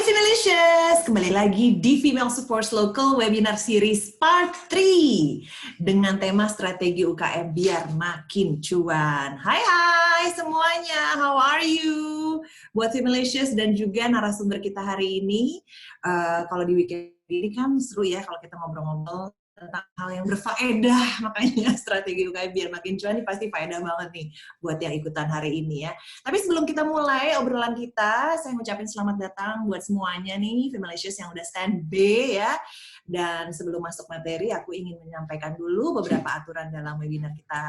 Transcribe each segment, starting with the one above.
Femalicious, kembali lagi di Female Supports Local Webinar Series Part 3 dengan tema strategi UKM biar makin cuan. Hai semuanya, how are you? Buat Femalicious dan juga narasumber kita hari ini, kalau di weekend ini kan seru ya kalau kita ngobrol-ngobrol tentang hal yang berfaedah, makanya strategi UKM biar makin cuan ini pasti faedah banget nih buat yang ikutan hari ini ya. Tapi sebelum kita mulai obrolan kita, saya ngucapin selamat datang buat semuanya nih, Femalicious yang udah stand B ya. Dan sebelum masuk materi, aku ingin menyampaikan dulu beberapa aturan dalam webinar kita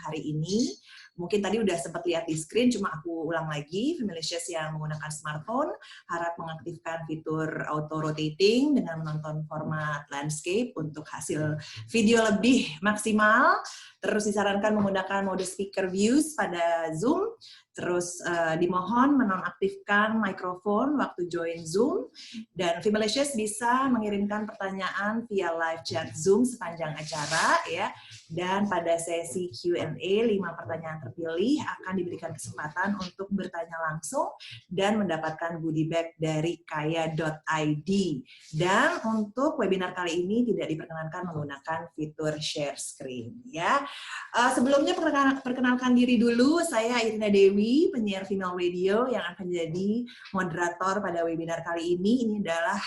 hari ini. Mungkin tadi udah sempat lihat di screen, cuma aku ulang lagi. Femalicious yang menggunakan smartphone harap mengaktifkan fitur auto rotating dengan menonton format landscape untuk hasil video lebih maksimal. Terus disarankan menggunakan mode speaker views pada Zoom. Terus dimohon menonaktifkan mikrofon waktu join Zoom. Dan Femalicious bisa mengirimkan pertanyaan via live chat Zoom sepanjang acara ya. Dan pada sesi Q&A, 5 pertanyaan terpilih akan diberikan kesempatan untuk bertanya langsung dan mendapatkan goodie bag dari kaya.id. Dan untuk webinar kali ini tidak diperkenankan menggunakan fitur share screen ya. Sebelumnya perkenalkan diri dulu, saya Irina Dewi, penyiar Female Radio yang akan jadi moderator pada webinar kali ini. Ini adalah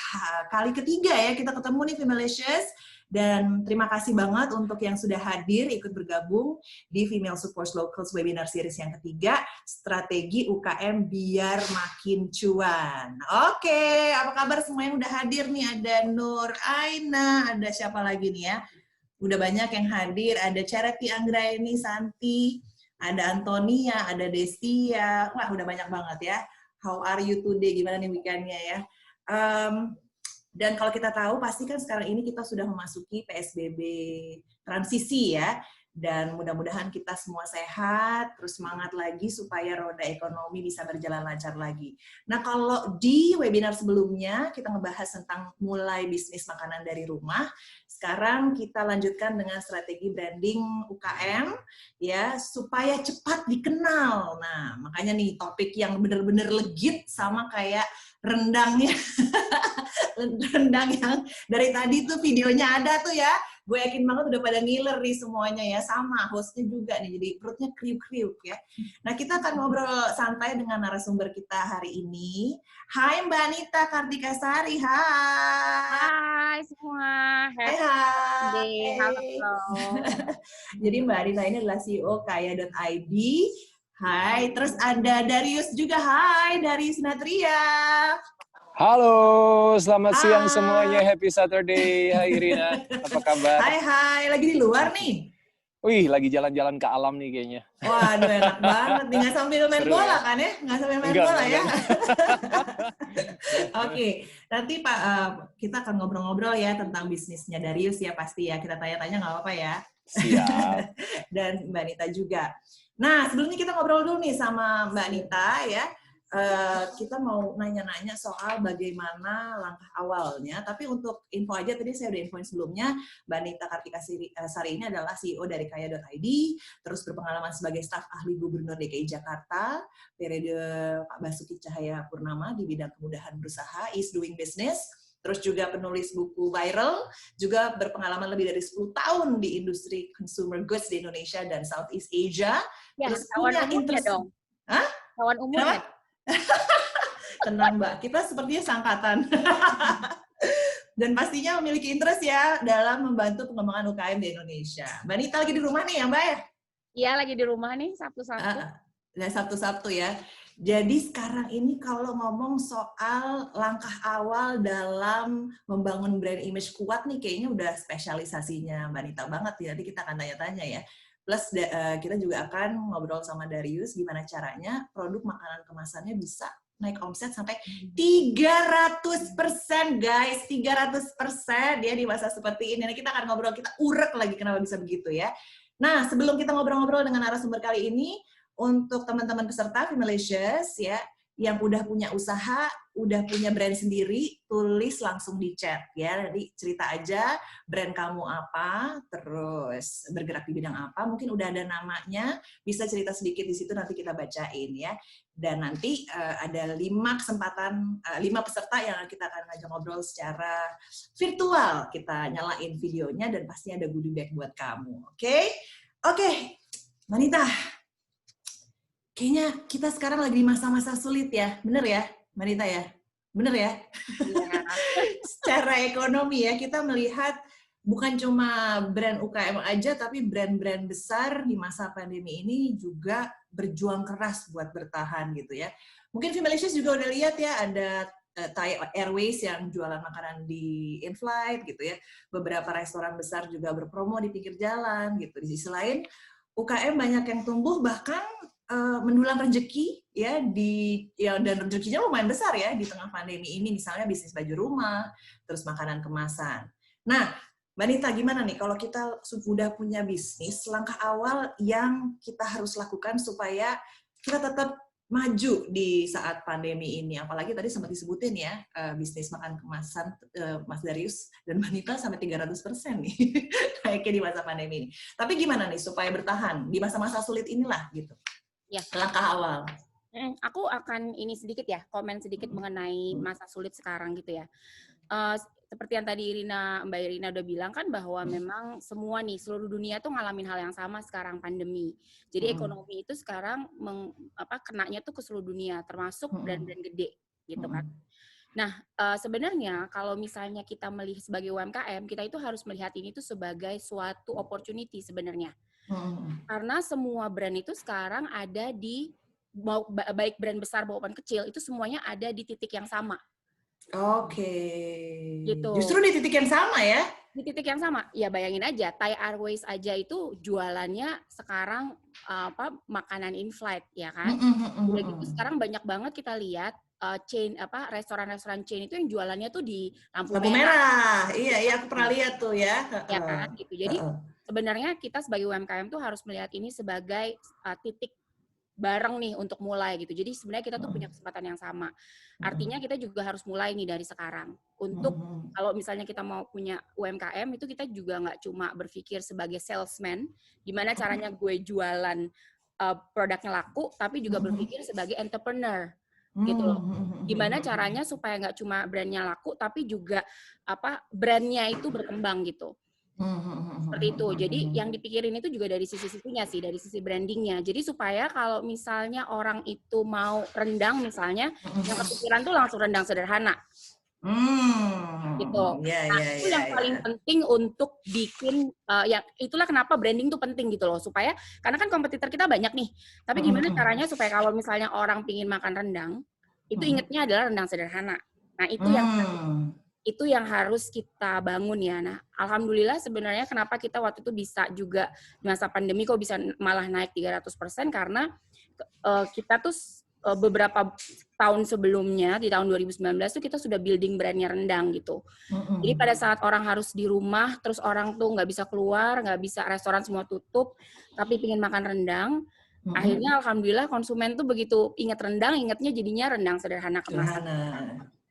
kali ketiga ya kita ketemu nih Femalicious. Dan terima kasih banget untuk yang sudah hadir ikut bergabung di Female Supports Locals Webinar Series yang ketiga, Strategi UKM Biar Makin Cuan. Oke, apa kabar semua yang udah hadir nih? Ada Nur Aina, ada siapa lagi nih ya? Udah banyak yang hadir, ada Charity Anggraini, Santi, ada Antonia, ada Destia. Wah, udah banyak banget ya. How are you today? Gimana nih weekend-nya ya? Dan kalau kita tahu, pasti kan sekarang ini kita sudah memasuki PSBB transisi ya. Dan mudah-mudahan kita semua sehat, terus semangat lagi supaya roda ekonomi bisa berjalan lancar lagi. Nah, kalau di webinar sebelumnya kita ngebahas tentang mulai bisnis makanan dari rumah, sekarang kita lanjutkan dengan strategi branding UKM ya supaya cepat dikenal. Nah, makanya nih topik yang benar-benar legit sama kayak rendangnya. Rendang yang dari tadi tuh videonya ada tuh ya. Gue yakin banget udah pada ngiler nih semuanya ya. Sama, hostnya juga nih, jadi perutnya kriuk-kriuk ya. Nah, kita akan ngobrol santai dengan narasumber kita hari ini. Hai Mbak Anita Kartikasari, hai. Hai semua. Hai. Halo. Jadi Mbak Anita ini adalah CEO kaya.id. Hai, terus ada Darius juga. Hai, Darius Natria. Halo, selamat siang semuanya. Happy Saturday. Hai Irina, apa kabar? Hai. Lagi di luar nih? Wih, lagi jalan-jalan ke alam nih kayaknya. Waduh, enak banget. Nggak sambil main Seru, bola ya? kan ya? Nggak sambil main bola ya? Oke, nanti Pak, kita akan ngobrol-ngobrol ya tentang bisnisnya Darius ya pasti ya. Kita tanya-tanya nggak apa-apa ya? Siap. Dan Mbak Anita juga. Nah, sebelumnya kita ngobrol dulu nih sama Mbak Anita ya. Kita mau nanya-nanya soal bagaimana langkah awalnya, tapi untuk info aja tadi saya udah infoin sebelumnya, Mbak Anita Kartikasari ini adalah CEO dari kaya.id, terus berpengalaman sebagai staf ahli Gubernur DKI Jakarta, periode Pak Basuki Cahayapurnama di bidang kemudahan berusaha, is doing business, terus juga penulis buku viral, juga berpengalaman lebih dari 10 tahun di industri consumer goods di Indonesia dan Southeast Asia, Ya, terus kawan punya umurnya dong. Hah? Kawan umurnya. Tenang Mbak, kita sepertinya sangkatan. Dan pastinya memiliki interest ya dalam membantu pengembangan UKM di Indonesia. Mbak Nita lagi di rumah nih ya Mbak ya? Iya, lagi di rumah nih, Sabtu-Sabtu. Nah, Sabtu-Sabtu ya. Jadi sekarang ini kalau ngomong soal langkah awal dalam membangun brand image kuat nih, kayaknya udah spesialisasinya Mbak Nita banget ya. Nanti kita akan tanya-tanya ya. Plus kita juga akan ngobrol sama Darius gimana caranya produk makanan kemasannya bisa naik omset sampai 300% guys, 300% ya di masa seperti ini. Nah, kita akan ngobrol, kita urek lagi kenapa bisa begitu ya. Nah, sebelum kita ngobrol-ngobrol dengan narasumber kali ini, untuk teman-teman peserta Femalicious ya, yang udah punya usaha, udah punya brand sendiri, tulis langsung di chat ya. Nanti cerita aja brand kamu apa, terus bergerak di bidang apa, mungkin udah ada namanya, bisa cerita sedikit di situ nanti kita bacain ya. Dan nanti ada 5 peserta yang kita akan ngajak ngobrol secara virtual. Kita nyalain videonya dan pasti ada goodie bag buat kamu. Oke? Oke, Manita. Kayaknya kita sekarang lagi di masa-masa sulit ya, bener ya, Manita ya? Bener ya? Iya. Secara ekonomi ya, kita melihat bukan cuma brand UKM aja, tapi brand-brand besar di masa pandemi ini juga berjuang keras buat bertahan gitu ya. Mungkin Femalicious juga udah lihat ya, ada Thai Airways yang jualan makanan di in-flight gitu ya. Beberapa restoran besar juga berpromo di pinggir jalan gitu. Di sisi lain, UKM banyak yang tumbuh, bahkan mendulang rezeki ya dan rezekinya lumayan besar ya di tengah pandemi ini, misalnya bisnis baju rumah, terus makanan kemasan. Nah, Mbak Nita, gimana nih kalau kita sudah punya bisnis, langkah awal yang kita harus lakukan supaya kita tetap maju di saat pandemi ini? Apalagi tadi sempat disebutin ya, bisnis makan kemasan Mas Darius dan Mbak Nita sampai 300% nih naiknya di masa pandemi ini. Tapi gimana nih supaya bertahan di masa-masa sulit inilah gitu? Ya. Langkah awal. Aku akan ini sedikit ya, komen sedikit mengenai masa sulit sekarang gitu ya. Seperti yang tadi Mbak Irina udah bilang kan bahwa memang semua nih seluruh dunia tuh ngalamin hal yang sama sekarang, pandemi. Jadi ekonomi itu sekarang kenanya tuh ke seluruh dunia, termasuk brand-brand gede gitu kan. Nah, sebenarnya kalau misalnya kita melihat sebagai UMKM, kita itu harus melihat ini tuh sebagai suatu opportunity sebenarnya. Karena semua brand itu sekarang ada di, baik brand besar maupun kecil, itu semuanya ada di titik yang sama. Oke. Gitu. Justru di titik yang sama ya? Di titik yang sama. Ya bayangin aja, Thai Airways aja itu jualannya sekarang makanan in-flight ya kan. Udah gitu sekarang banyak banget kita lihat restoran-restoran chain itu yang jualannya tuh di lampu merah. Iya, aku pernah lihat tuh ya. Ya kan, gitu. Jadi sebenarnya kita sebagai UMKM tuh harus melihat ini sebagai titik bareng nih untuk mulai gitu. Jadi sebenarnya kita tuh punya kesempatan yang sama. Artinya kita juga harus mulai nih dari sekarang. Untuk kalau misalnya kita mau punya UMKM itu kita juga nggak cuma berpikir sebagai salesman, gimana caranya gue jualan produknya laku, tapi juga berpikir sebagai entrepreneur gitu loh. Gimana caranya supaya nggak cuma brandnya laku, tapi juga brandnya itu berkembang gitu. Seperti itu. Jadi yang dipikirin itu juga dari sisi-sisinya sih, dari sisi brandingnya. Jadi supaya kalau misalnya orang itu mau rendang misalnya, yang kepikiran tuh langsung rendang sederhana. Gitu. Itu yang paling penting untuk bikin, itulah kenapa branding tuh penting gitu loh. Supaya, karena kan kompetitor kita banyak nih. Tapi gimana caranya supaya kalau misalnya orang pingin makan rendang, itu ingetnya adalah rendang sederhana. Nah itu yang harus kita bangun ya. Nah, alhamdulillah sebenarnya kenapa kita waktu itu bisa juga di masa pandemi kok bisa malah naik 300% karena kita tuh beberapa tahun sebelumnya di tahun 2019 tuh kita sudah building brandnya rendang gitu. Jadi pada saat orang harus di rumah, terus orang tuh nggak bisa keluar, nggak bisa, restoran semua tutup, tapi pingin makan rendang, akhirnya alhamdulillah konsumen tuh begitu inget rendang, ingetnya jadinya rendang sederhana kemasan.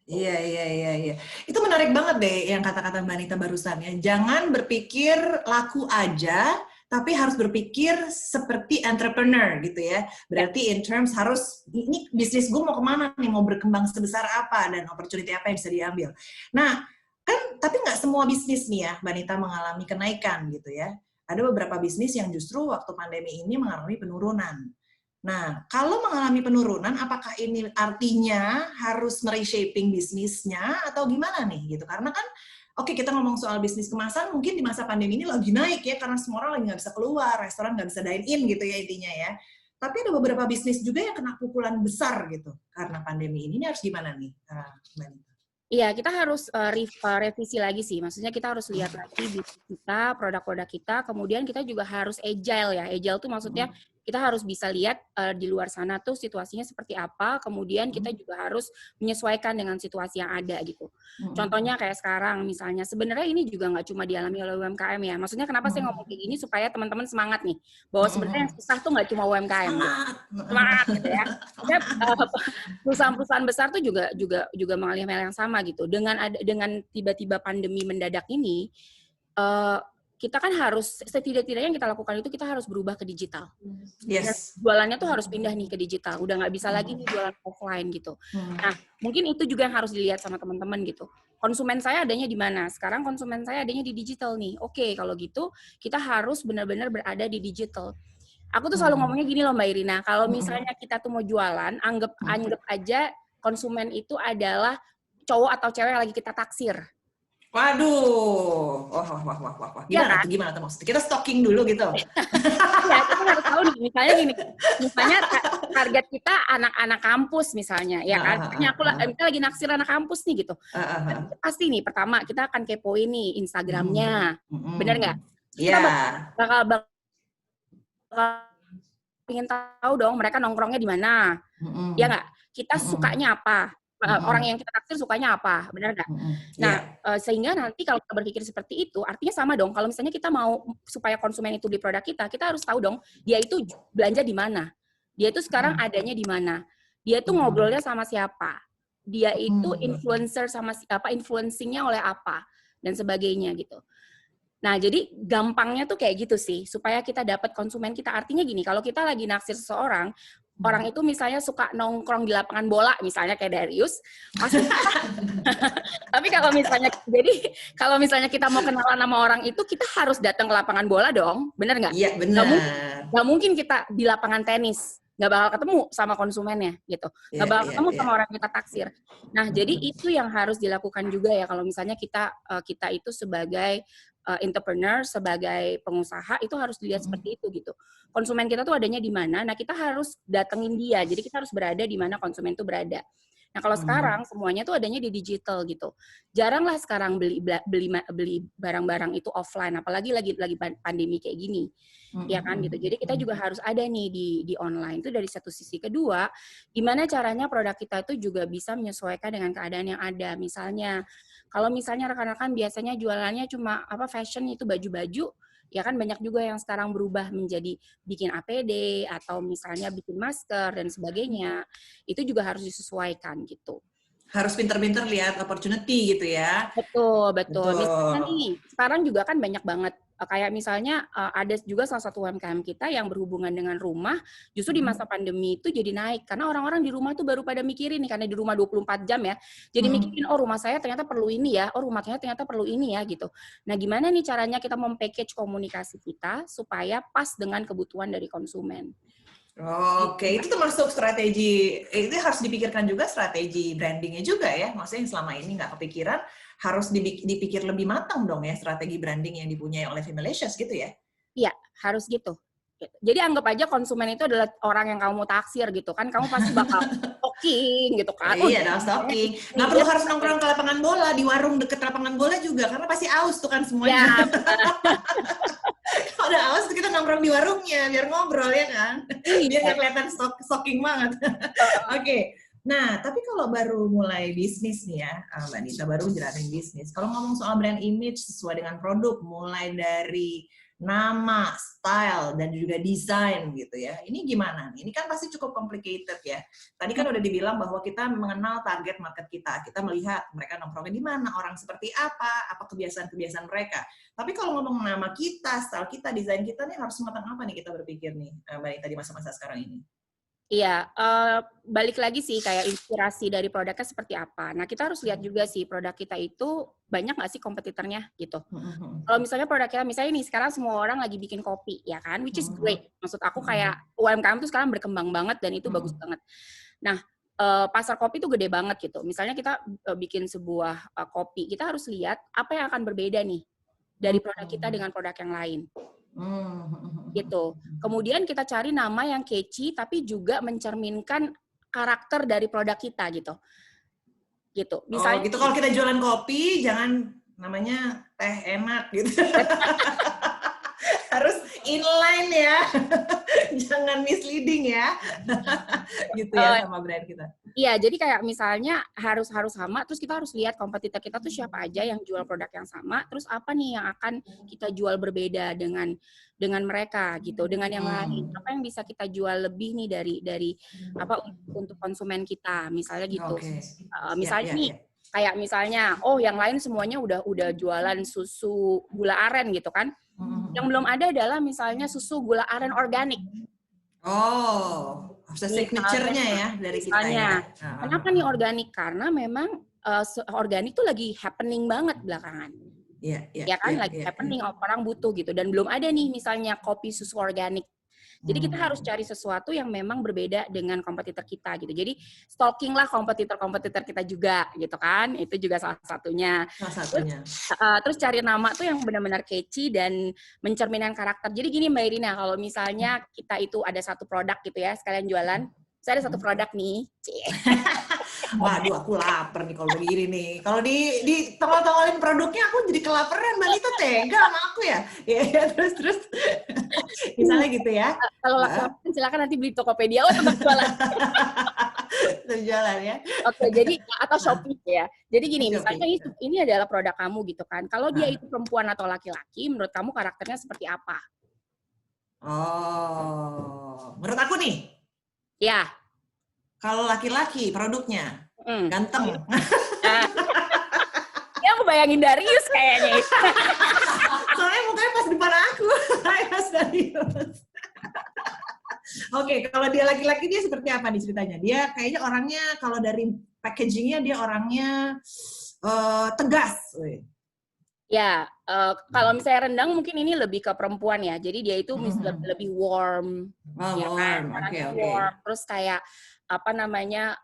Iya. Itu menarik banget deh yang kata-kata Mbak Nita barusan ya. Jangan berpikir laku aja, tapi harus berpikir seperti entrepreneur gitu ya. Berarti in terms harus, ini bisnis gue mau kemana nih, mau berkembang sebesar apa, dan opportunity apa yang bisa diambil. Nah, kan tapi nggak semua bisnis nih ya, Mbak Nita mengalami kenaikan gitu ya. Ada beberapa bisnis yang justru waktu pandemi ini mengalami penurunan. Nah, kalau mengalami penurunan, apakah ini artinya harus mereshaping bisnisnya atau gimana nih gitu? Karena kan, oke, kita ngomong soal bisnis kemasan, mungkin di masa pandemi ini lagi naik ya, karena semua orang lagi nggak bisa keluar, restoran nggak bisa dine in gitu ya intinya ya. Tapi ada beberapa bisnis juga yang kena pukulan besar gitu karena pandemi ini harus gimana nih, Mbak Nita? Iya, kita harus revisi lagi sih. Maksudnya kita harus lihat lagi bisnis kita, produk-produk kita, kemudian kita juga harus agile ya. Agile itu maksudnya kita harus bisa lihat di luar sana tuh situasinya seperti apa, kemudian kita juga harus menyesuaikan dengan situasi yang ada gitu. Contohnya kayak sekarang misalnya, sebenarnya ini juga nggak cuma dialami oleh UMKM ya. Maksudnya kenapa saya ngomong kayak gini supaya teman-teman semangat nih, bahwa sebenarnya yang susah tuh nggak cuma UMKM gitu. Semangat gitu ya. Maksudnya perusahaan-perusahaan besar tuh juga mengalami hal yang sama gitu. Dengan tiba-tiba pandemi mendadak ini, kita kan harus setidak-tidaknya yang kita lakukan itu kita harus berubah ke digital. Yes. Jualannya tuh harus pindah nih ke digital. Udah nggak bisa lagi nih jualan offline gitu. Nah, mungkin itu juga yang harus dilihat sama teman-teman gitu. Konsumen saya adanya di mana? Sekarang konsumen saya adanya di digital nih. Oke, kalau gitu kita harus benar-benar berada di digital. Aku tuh selalu ngomongnya gini loh Mbak Irina, kalau misalnya kita tuh mau jualan, anggap aja konsumen itu adalah cowok atau cewek yang lagi kita taksir. Waduh, wah. Gimana tuh maksudnya? Kita stalking dulu gitu. Ya, kita harus tahu nih, misalnya target kita anak-anak kampus misalnya, ya kan? Misalnya kita lagi naksir anak kampus nih gitu. Pasti nih, pertama kita akan kepoin nih Instagramnya, bener nggak? Kita bakal ingin tahu dong mereka nongkrongnya di mana, ya nggak? Kita sukanya apa? Orang yang kita taksir sukanya apa, benar nggak? Nah, sehingga nanti kalau kita berpikir seperti itu, artinya sama dong. Kalau misalnya kita mau supaya konsumen itu beli produk kita harus tahu dong, dia itu belanja di mana, dia itu sekarang adanya di mana, dia itu ngobrolnya sama siapa, dia itu influencer sama siapa, influencingnya oleh apa, dan sebagainya gitu. Nah, jadi gampangnya tuh kayak gitu sih, supaya kita dapat konsumen kita. Artinya gini, kalau kita lagi naksir seseorang, orang itu misalnya suka nongkrong di lapangan bola, misalnya kayak Darius, pasti. Tapi kalau misalnya kita mau kenalan sama orang itu, kita harus datang ke lapangan bola dong, bener nggak? Iya, benar. Nggak mungkin kita di lapangan tenis, nggak bakal ketemu sama konsumennya gitu, nggak bakal ketemu sama orang yang kita taksir. Nah, jadi itu yang harus dilakukan juga ya, kalau misalnya kita itu sebagai entrepreneur, sebagai pengusaha itu harus dilihat seperti itu gitu. Konsumen kita tuh adanya di mana, nah kita harus datengin dia. Jadi kita harus berada di mana konsumen itu berada. Nah, kalau sekarang semuanya tuh adanya di digital gitu. Jarang lah sekarang beli barang-barang itu offline, apalagi lagi pandemi kayak gini. Ya kan gitu. Jadi kita juga harus ada nih di online. Itu dari satu sisi. Kedua, gimana caranya produk kita itu juga bisa menyesuaikan dengan keadaan yang ada. Misalnya kalau misalnya rekan-rekan biasanya jualannya cuma fashion itu baju-baju, ya kan banyak juga yang sekarang berubah menjadi bikin APD atau misalnya bikin masker dan sebagainya. Itu juga harus disesuaikan gitu. Harus pinter-pinter lihat opportunity gitu ya. Betul. Misalnya nih, sekarang juga kan banyak banget. Kayak misalnya ada juga salah satu UMKM kita yang berhubungan dengan rumah, justru di masa pandemi itu jadi naik. Karena orang-orang di rumah tuh baru pada mikirin nih, karena di rumah 24 jam ya. Jadi mikirin, oh rumah saya ternyata perlu ini ya, oh rumah saya ternyata perlu ini ya gitu. Nah gimana nih caranya kita mem-package komunikasi kita supaya pas dengan kebutuhan dari konsumen. Oke, itu termasuk strategi, itu harus dipikirkan juga strategi brandingnya juga ya. Maksudnya yang selama ini nggak kepikiran, harus dipikir lebih matang dong ya strategi branding yang dipunyai oleh Femalicious gitu ya? Iya, harus gitu. Jadi anggap aja konsumen itu adalah orang yang kamu mau taksir gitu kan, kamu pasti bakal stalking gitu kan. Iya dong, stalking. Nggak perlu harus nongkrong ke lapangan bola, di warung deket lapangan bola juga, karena pasti aus tuh kan semuanya. Kalau udah aus kita nongkrong di warungnya, biar ngobrol ya kan. Biar nggak kelihatan stalking banget. Oke. Nah, tapi kalau baru mulai bisnis nih ya, Mbak Nita, baru jalanin bisnis. Kalau ngomong soal brand image sesuai dengan produk, mulai dari nama, style, dan juga desain gitu ya. Ini gimana nih? Ini kan pasti cukup complicated ya. Tadi kan udah dibilang bahwa kita mengenal target market kita. Kita melihat mereka nongkrongnya di mana, orang seperti apa kebiasaan-kebiasaan mereka. Tapi kalau ngomong nama kita, style kita, desain kita nih harus matang apa nih kita berpikir nih, Mbak Nita, di masa-masa sekarang ini? Iya, balik lagi sih kayak inspirasi dari produknya seperti apa. Nah, kita harus lihat juga sih produk kita itu banyak nggak sih kompetitornya gitu. Kalau misalnya produk kita, misalnya nih sekarang semua orang lagi bikin kopi, ya kan, which is great. Maksud aku kayak UMKM tuh sekarang berkembang banget dan itu bagus banget. Nah, pasar kopi tuh gede banget gitu. Misalnya kita bikin sebuah kopi, kita harus lihat apa yang akan berbeda nih dari produk kita dengan produk yang lain. Gitu. Kemudian kita cari nama yang catchy tapi juga mencerminkan karakter dari produk kita gitu. Gitu. Misalnya gitu. Kalau kita jualan kopi jangan namanya teh enak gitu. Harus inline ya. Jangan misleading ya. Gitu ya sama brand kita. Iya, jadi kayak misalnya harus sama, terus kita harus lihat kompetitor kita tuh siapa aja yang jual produk yang sama, terus apa nih yang akan kita jual berbeda dengan mereka gitu, dengan yang lain. Apa yang bisa kita jual lebih nih dari apa untuk konsumen kita, misalnya gitu. Misalnya nih, kayak misalnya, yang lain semuanya udah jualan susu gula aren gitu kan. Yang belum ada adalah misalnya susu gula aren organik. Oh, harus signature-nya ya dari kita ya. Kenapa nih organik? Karena memang organik tuh lagi happening banget belakangan. Ya kan, lagi happening, orang butuh gitu. Dan belum ada nih misalnya kopi susu organik. Jadi kita harus cari sesuatu yang memang berbeda dengan kompetitor kita gitu. Jadi stalking lah kompetitor-kompetitor kita juga gitu kan. Itu juga salah satunya. Terus cari nama tuh yang benar-benar catchy dan mencerminkan karakter. Jadi gini Mbak Irina, kalau misalnya kita itu ada satu produk gitu ya, sekalian jualan. Saya ada satu produk nih. Waduh, aku lapar nih kalau begini nih. Kalau di tongol-tongolin produknya, aku jadi kelaparan. Mbak Nita tega sama aku ya. Ya terus. Misalnya gitu ya. Kalau lapar, silakan nanti beli Tokopedia. Tetap jualan. Tetap jualan ya. Oke, jadi atau Shopee ya. Jadi gini, misalnya ini adalah produk kamu gitu kan. Kalau dia itu perempuan atau laki-laki, menurut kamu karakternya seperti apa? Menurut aku nih. Ya. Kalau laki-laki produknya ganteng. Ya aku bayangin Darius kayaknya. Soalnya mukanya pas depan aku. Mas Darius. Oke, kalau dia laki-laki dia seperti apa nih ceritanya? Dia kayaknya orangnya kalau dari packagingnya dia orangnya tegas. Ya, kalau misalnya rendang mungkin ini lebih ke perempuan ya. Jadi dia itu lebih warm. Ya kan? Warm. Terus kayak apa namanya?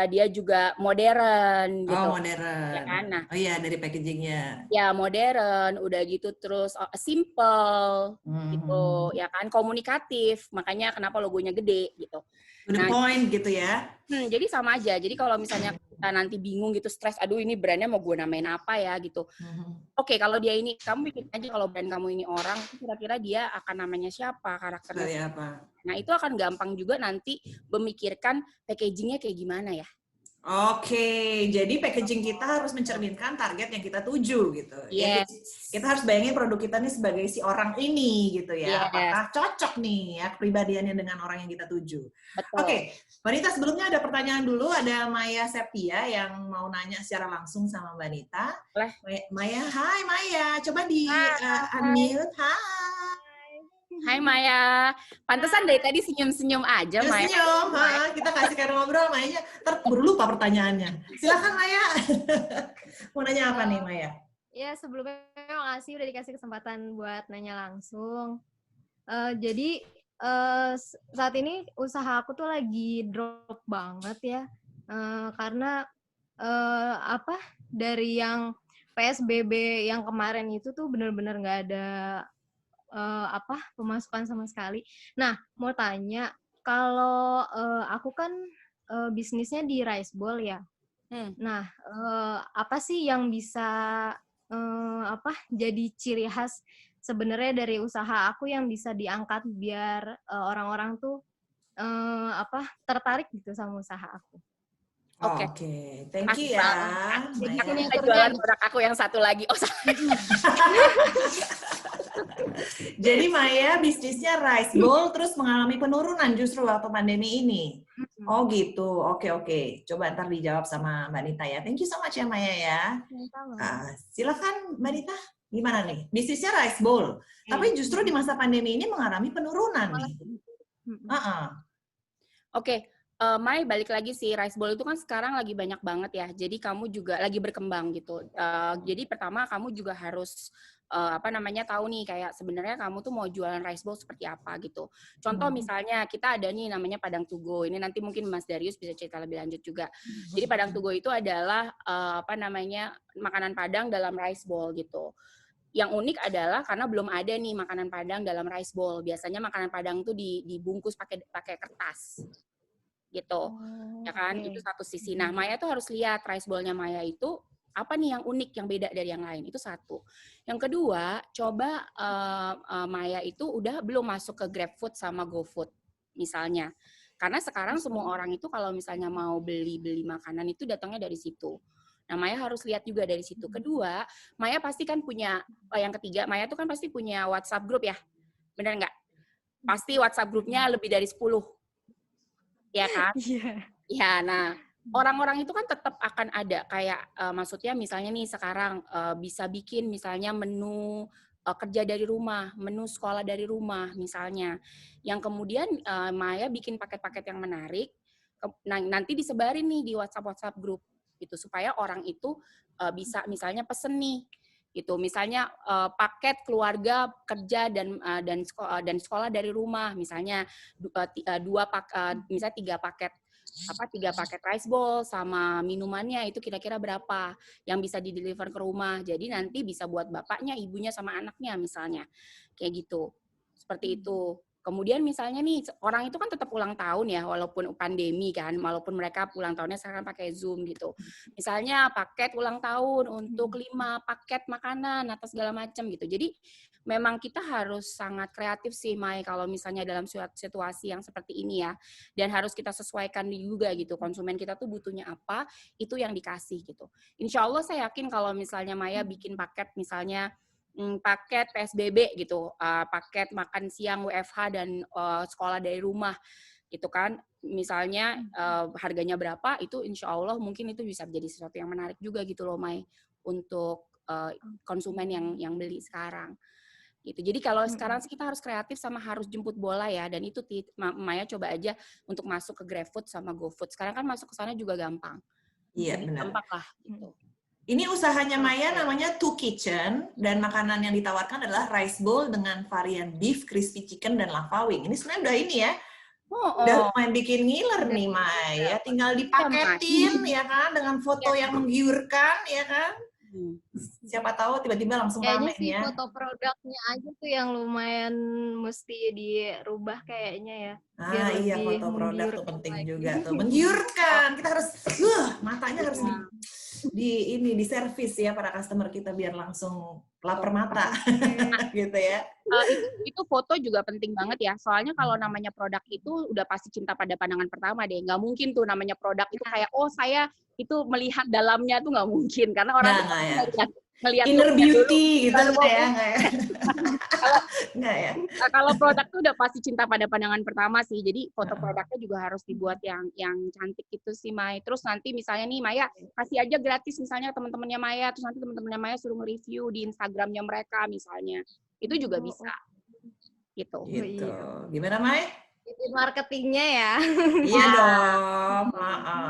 Dia juga modern gitu. Modern. Ya kan? Nah, dari packagingnya. Ya modern, udah gitu terus simple gitu, ya kan, komunikatif. Makanya kenapa logonya gede gitu. To the point gitu ya. Jadi sama aja. Jadi kalau misalnya kita nanti bingung gitu, stres, aduh ini brandnya mau gue namain apa ya gitu. Oke, kalau dia ini, kamu bikin aja kalau brand kamu ini orang, kira-kira dia akan namanya siapa, karakternya apa. Nah itu akan gampang juga nanti memikirkan packagingnya kayak gimana ya. Oke, jadi packaging kita harus mencerminkan target yang kita tuju gitu. Yes. Kita harus bayangin produk kita nih sebagai si orang ini gitu ya. Yes. Apakah cocok nih ya kepribadiannya dengan orang yang kita tuju. Betul. Oke, Mbak Nita sebelumnya ada pertanyaan dulu. Ada Maya Septia yang mau nanya secara langsung sama Mbak Nita. Maya, hai Maya. Coba di unmute. Hai Maya, pantesan dari tadi senyum-senyum aja Maya. Senyum, kita kasih ngobrol Maya, terburu lupa pertanyaannya. Silakan Maya. Mau nanya apa nih Maya? Ya sebelumnya makasih udah dikasih kesempatan buat nanya langsung. Jadi saat ini usaha aku tuh lagi drop banget ya, karena dari yang PSBB yang kemarin itu tuh benar-benar nggak ada pemasukan sama sekali. Nah, mau tanya, kalau aku kan bisnisnya di rice bowl ya. Nah, apa sih yang bisa jadi ciri khas sebenarnya dari usaha aku yang bisa diangkat biar orang-orang tuh tertarik gitu sama usaha aku. Oke. Thank you ya. Aku nih jualan produk aku yang satu lagi. Jadi Maya bisnisnya rice bowl terus mengalami penurunan justru waktu pandemi ini. Oh gitu. Oke. Coba ntar dijawab sama Mbak Nita ya. Thank you so much ya Maya ya. Silakan Mbak Nita. Gimana nih? Bisnisnya rice bowl. Tapi justru di masa pandemi ini mengalami penurunan nih. Oke. Mai, balik lagi sih, rice bowl itu kan sekarang lagi banyak banget ya. Jadi kamu juga lagi berkembang gitu. Jadi pertama kamu juga harus tahu nih kayak sebenarnya kamu tuh mau jualan rice bowl seperti apa gitu. Contoh misalnya kita ada nih namanya Padang To Go. Ini nanti mungkin Mas Darius bisa cerita lebih lanjut juga. Jadi Padang To Go itu adalah makanan Padang dalam rice bowl gitu. Yang unik adalah karena belum ada nih makanan Padang dalam rice bowl. Biasanya makanan Padang tuh dibungkus pakai kertas. Gitu. Ya kan? Itu satu sisi. Nah, Maya tuh harus lihat rice bowl-nya Maya itu Apa nih yang unik, yang beda dari yang lain? Itu satu. Yang kedua, coba Maya itu udah belum masuk ke GrabFood sama GoFood misalnya. Karena sekarang semua orang itu kalau misalnya mau beli makanan itu datangnya dari situ. Nah, Maya harus lihat juga dari situ. Kedua, Maya pasti kan punya, yang ketiga, Maya tuh kan pasti punya WhatsApp grup ya. Benar nggak? Pasti WhatsApp grupnya lebih dari 10. Ya kan? Iya. Ya, nah orang-orang itu kan tetap akan ada kayak maksudnya misalnya nih sekarang bisa bikin misalnya menu kerja dari rumah, menu sekolah dari rumah misalnya. Yang kemudian Maya bikin paket-paket yang menarik, nanti disebarin nih di WhatsApp grup gitu supaya orang itu bisa misalnya pesen nih gitu. Misalnya paket keluarga kerja dan sekolah dari rumah misalnya misalnya 3 paket rice bowl sama minumannya itu kira-kira berapa yang bisa di-deliver ke rumah. Jadi nanti bisa buat bapaknya, ibunya sama anaknya misalnya. Kayak gitu. Seperti itu. Kemudian misalnya nih orang itu kan tetap ulang tahun ya walaupun pandemi kan, walaupun mereka ulang tahunnya sekarang pakai Zoom gitu. Misalnya paket ulang tahun untuk 5 paket makanan atau segala macam gitu. Jadi memang kita harus sangat kreatif sih Mai kalau misalnya dalam situasi yang seperti ini ya. Dan harus kita sesuaikan juga gitu. Konsumen kita tuh butuhnya apa, itu yang dikasih gitu. Insya Allah saya yakin kalau misalnya Maya bikin paket misalnya paket PSBB gitu, paket makan siang WFH dan sekolah dari rumah gitu kan. Misalnya harganya berapa, itu insya Allah mungkin itu bisa menjadi sesuatu yang menarik juga gitu loh Mai untuk konsumen yang beli sekarang. Gitu. Jadi kalau sekarang kita harus kreatif sama harus jemput bola ya, dan itu Maya coba aja untuk masuk ke GrabFood sama GoFood. Sekarang kan masuk ke sana juga gampang. Iya, jadi benar. gampang lah gitu. Ini usahanya Maya namanya Two Kitchen, dan makanan yang ditawarkan adalah rice bowl dengan varian beef, crispy chicken, dan lava wing. Ini sebenarnya udah ini ya, udah lumayan bikin ngiler nih Maya. Tinggal dipaketin ya kan, dengan foto yang menggiurkan ya kan. Siapa tahu tiba-tiba langsung rame sih ya. Foto produknya aja tuh yang lumayan mesti dirubah kayaknya ya. Biar Iya, lebih foto produk tuh menggiurkan penting lagi. juga tuh. Menggiurkan. Kita harus matanya harus di servis ya para customer kita biar langsung lapar mata gitu ya. Itu foto juga penting banget ya. Soalnya kalau namanya produk itu udah pasti cinta pada pandangan pertama deh. Nggak mungkin tuh namanya produk itu kayak saya itu melihat dalamnya tuh nggak mungkin karena orang tuh ngelihat inner beauty dulu, gitu ya. Nggak ya. Kalau produk tuh udah pasti cinta pada pandangan pertama sih. Jadi foto produknya juga harus dibuat yang cantik gitu sih Mai. Terus nanti misalnya nih Maya kasih aja gratis misalnya teman-temannya Maya, terus nanti teman-temannya Maya suruh nge-review di Instagramnya mereka misalnya. Itu juga bisa. Gitu. Gimana Mai? Marketingnya ya. Iya dong,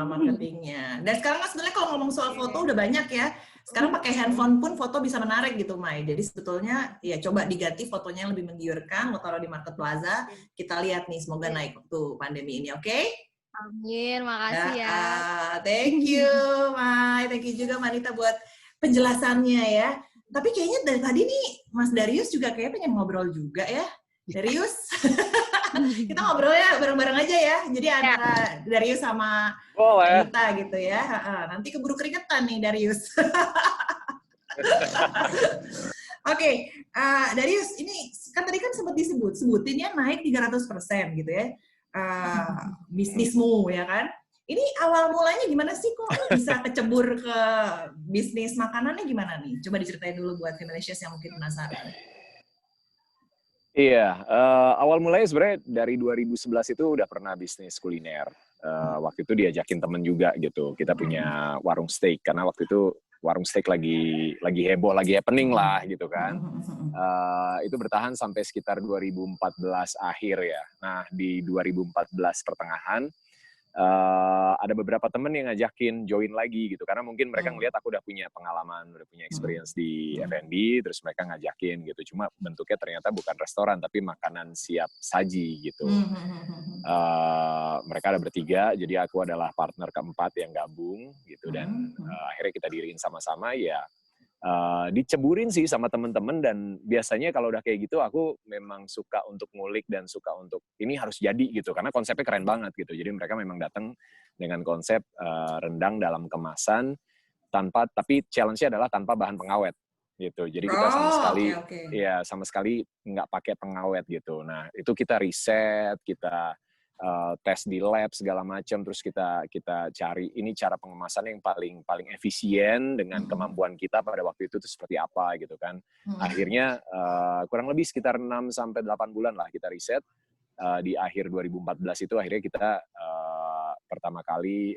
marketingnya. Dan sekarang kan sebenarnya kalau ngomong soal foto udah banyak ya. Sekarang pakai handphone pun foto bisa menarik gitu, Mai. Jadi sebetulnya ya coba diganti fotonya yang lebih menggiurkan, lo taruh di Market Plaza. Kita lihat nih, semoga naik waktu pandemi ini, oke? Amin, makasih ya. Thank you, Mai. Thank you juga Manita buat penjelasannya ya. Tapi kayaknya dari tadi nih, Mas Darius juga kayaknya pengen ngobrol juga ya. Darius, kita ngobrolnya bareng-bareng aja ya. Jadi antara Darius sama Anita gitu ya. Nanti keburu keringetan nih Darius. Oke, Darius, ini kan tadi kan sempat sebutin ya naik 300% gitu ya. Bisnismu ya kan. Ini awal mulanya gimana sih kok bisa kecebur ke bisnis makanannya gimana nih? Coba diceritain dulu buat Femalicious yang mungkin penasaran. Iya, awal mulanya sebenarnya dari 2011 itu udah pernah bisnis kuliner. Waktu itu diajakin temen juga gitu. Kita punya warung steak karena waktu itu warung steak lagi heboh, lagi happening lah gitu kan. Itu bertahan sampai sekitar 2014 akhir ya. Nah di 2014 pertengahan ada beberapa temen yang ngajakin join lagi gitu karena mungkin mereka ngelihat aku udah punya pengalaman, udah punya experience di F&B, terus mereka ngajakin gitu. Cuma bentuknya ternyata bukan restoran tapi makanan siap saji gitu. Mereka ada bertiga, jadi aku adalah partner keempat yang gabung gitu dan akhirnya kita diriin sama-sama ya. Diceburin sih sama temen-temen dan biasanya kalau udah kayak gitu aku memang suka untuk ngulik dan suka untuk ini harus jadi gitu karena konsepnya keren banget gitu. Jadi mereka memang datang dengan konsep rendang dalam kemasan tapi challenge-nya adalah tanpa bahan pengawet gitu. Jadi kita sama sekali nggak pakai pengawet gitu. Nah, itu kita riset, kita tes di lab segala macam, terus kita cari ini cara pengemasan yang paling efisien dengan kemampuan kita pada waktu itu tuh seperti apa gitu kan. Akhirnya kurang lebih sekitar 6 sampai 8 bulan lah kita riset. Di akhir 2014 itu akhirnya kita pertama kali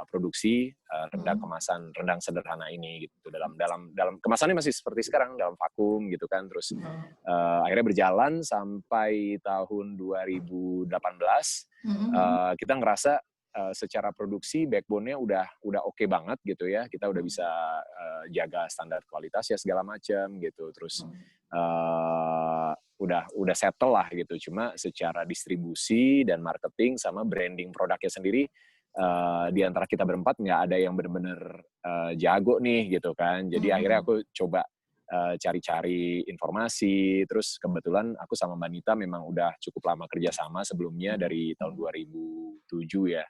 produksi rendang sederhana ini gitu. Dalam kemasannya masih seperti sekarang, dalam vakum gitu kan. Terus akhirnya berjalan sampai tahun 2018. Kita ngerasa secara produksi backbone-nya udah oke banget gitu ya. Kita udah bisa jaga standar kualitas ya segala macam gitu. Terus udah settle lah gitu. Cuma secara distribusi dan marketing sama branding produknya sendiri, di antara kita berempat nggak ada yang benar-benar jago nih gitu kan. Jadi akhirnya aku coba cari-cari informasi. Terus kebetulan aku sama Mbak Nita memang udah cukup lama kerjasama sebelumnya dari tahun 2007 ya.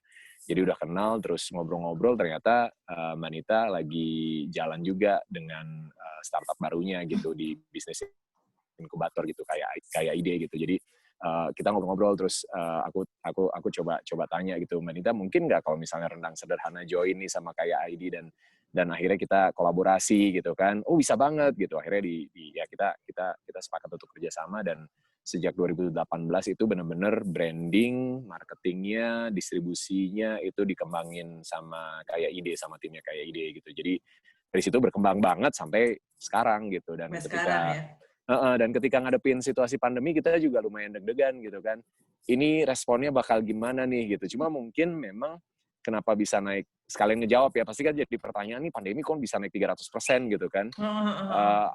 Jadi udah kenal, terus ngobrol-ngobrol, ternyata Mbak Nita lagi jalan juga dengan startup barunya gitu di bisnis inkubator gitu, kayak ide gitu. Jadi kita ngobrol-ngobrol, terus aku coba tanya gitu, Mbak Nita mungkin nggak kalau misalnya rendang sederhana join nih sama kayak ID, dan akhirnya kita kolaborasi gitu kan. Oh bisa banget gitu. Akhirnya kita sepakat untuk kerjasama, dan sejak 2018 itu benar-benar branding, marketingnya, distribusinya itu dikembangin sama kayak ide, sama timnya kayak ide gitu. Jadi dari situ berkembang banget sampai sekarang gitu. Dan ketika ngadepin situasi pandemi, kita juga lumayan deg-degan gitu kan. Ini responnya bakal gimana nih gitu. Cuma mungkin memang kenapa bisa naik, sekalian ngejawab ya, pasti kan jadi pertanyaan nih, pandemi kok bisa naik 300% gitu kan.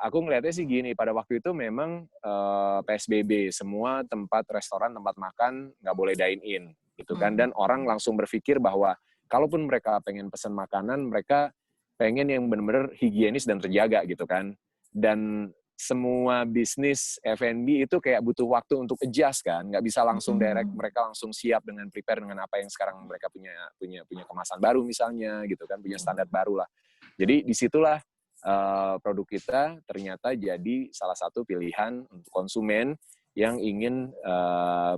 Aku ngeliatnya sih gini, pada waktu itu memang PSBB, semua tempat restoran, tempat makan nggak boleh dine in gitu kan. Dan orang langsung berpikir bahwa kalaupun mereka pengen pesen makanan, mereka pengen yang benar-benar higienis dan terjaga gitu kan. Dan semua bisnis F&B itu kayak butuh waktu untuk adjust kan, nggak bisa langsung direct, mereka langsung siap dengan prepare dengan apa yang sekarang mereka punya kemasan baru misalnya gitu kan, punya standar baru lah. Jadi disitulah produk kita ternyata jadi salah satu pilihan untuk konsumen yang ingin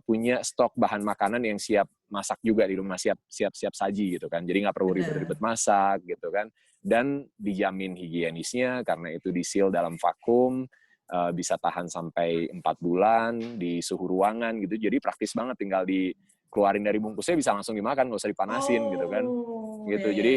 punya stok bahan makanan yang siap masak juga di rumah, siap saji gitu kan. Jadi nggak perlu ribet-ribet masak gitu kan. Dan dijamin higienisnya karena itu di-seal dalam vakum, bisa tahan sampai 4 bulan di suhu ruangan gitu. Jadi praktis banget, tinggal dikeluarin dari bungkusnya bisa langsung dimakan, nggak usah dipanasin gitu kan. Gitu. Jadi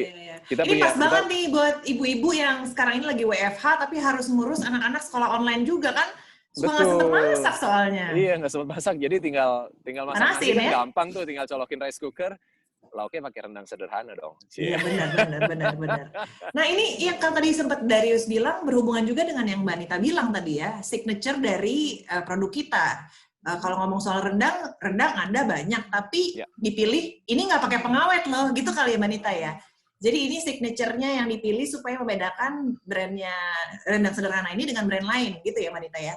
kita ini pas banget nih buat ibu-ibu yang sekarang ini lagi WFH tapi harus ngurus anak-anak sekolah online juga kan. Suka nggak sempet masak soalnya. Iya, nggak sempet masak. Jadi tinggal masak nasi kan gampang tuh, tinggal colokin rice cooker. Lauknya pakai rendang sederhana dong. Iya benar. Nah ini yang kan tadi sempat Darius bilang berhubungan juga dengan yang Mbak Nita bilang tadi ya, signature dari produk kita. Kalau ngomong soal rendang ada banyak, tapi dipilih ini nggak pakai pengawet loh, gitu kali ya Mbak Nita ya. Jadi ini signature-nya yang dipilih supaya membedakan brandnya rendang sederhana ini dengan brand lain, gitu ya Mbak Nita ya.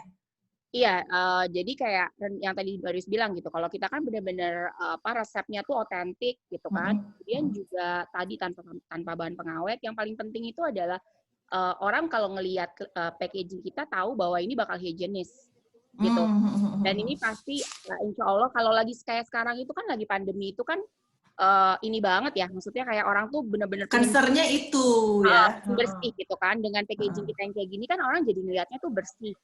Iya, jadi kayak yang tadi Darius bilang gitu, kalau kita kan benar-benar resepnya tuh otentik gitu kan. Kemudian juga tadi tanpa bahan pengawet, yang paling penting itu adalah orang kalau ngelihat packaging kita tahu bahwa ini bakal higienis gitu. Dan ini pasti insya Allah kalau lagi kayak sekarang itu kan lagi pandemi itu kan ini banget ya, maksudnya kayak orang tuh benar-benar concern-nya itu ya bersih gitu kan. Dengan packaging kita yang kayak gini kan orang jadi ngelihatnya tuh bersih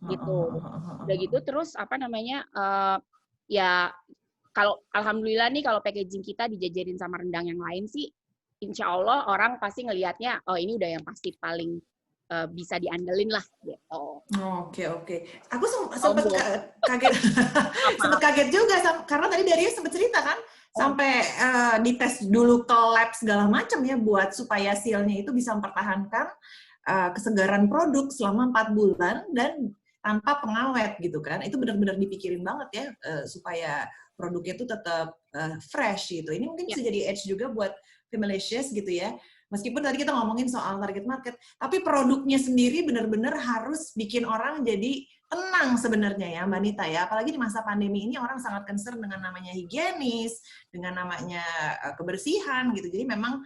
gitu. Udah gitu terus ya kalau alhamdulillah nih kalau packaging kita dijajarin sama rendang yang lain sih insya Allah orang pasti ngelihatnya oh ini udah yang pasti paling bisa diandelin lah gitu. Oke. Aku sempat kaget juga karena tadi Darius sempat cerita kan sampai dites dulu ke lab segala macam ya buat supaya seal-nya itu bisa mempertahankan kesegaran produk selama 4 bulan dan tanpa pengawet gitu kan. Itu benar-benar dipikirin banget ya supaya produknya itu tetap fresh gitu. Ini mungkin bisa jadi edge juga buat Femalicious gitu ya. Meskipun tadi kita ngomongin soal target market, tapi produknya sendiri benar-benar harus bikin orang jadi tenang sebenarnya ya Mbak Nita ya. Apalagi di masa pandemi ini orang sangat concern dengan namanya higienis, dengan namanya kebersihan gitu. Jadi memang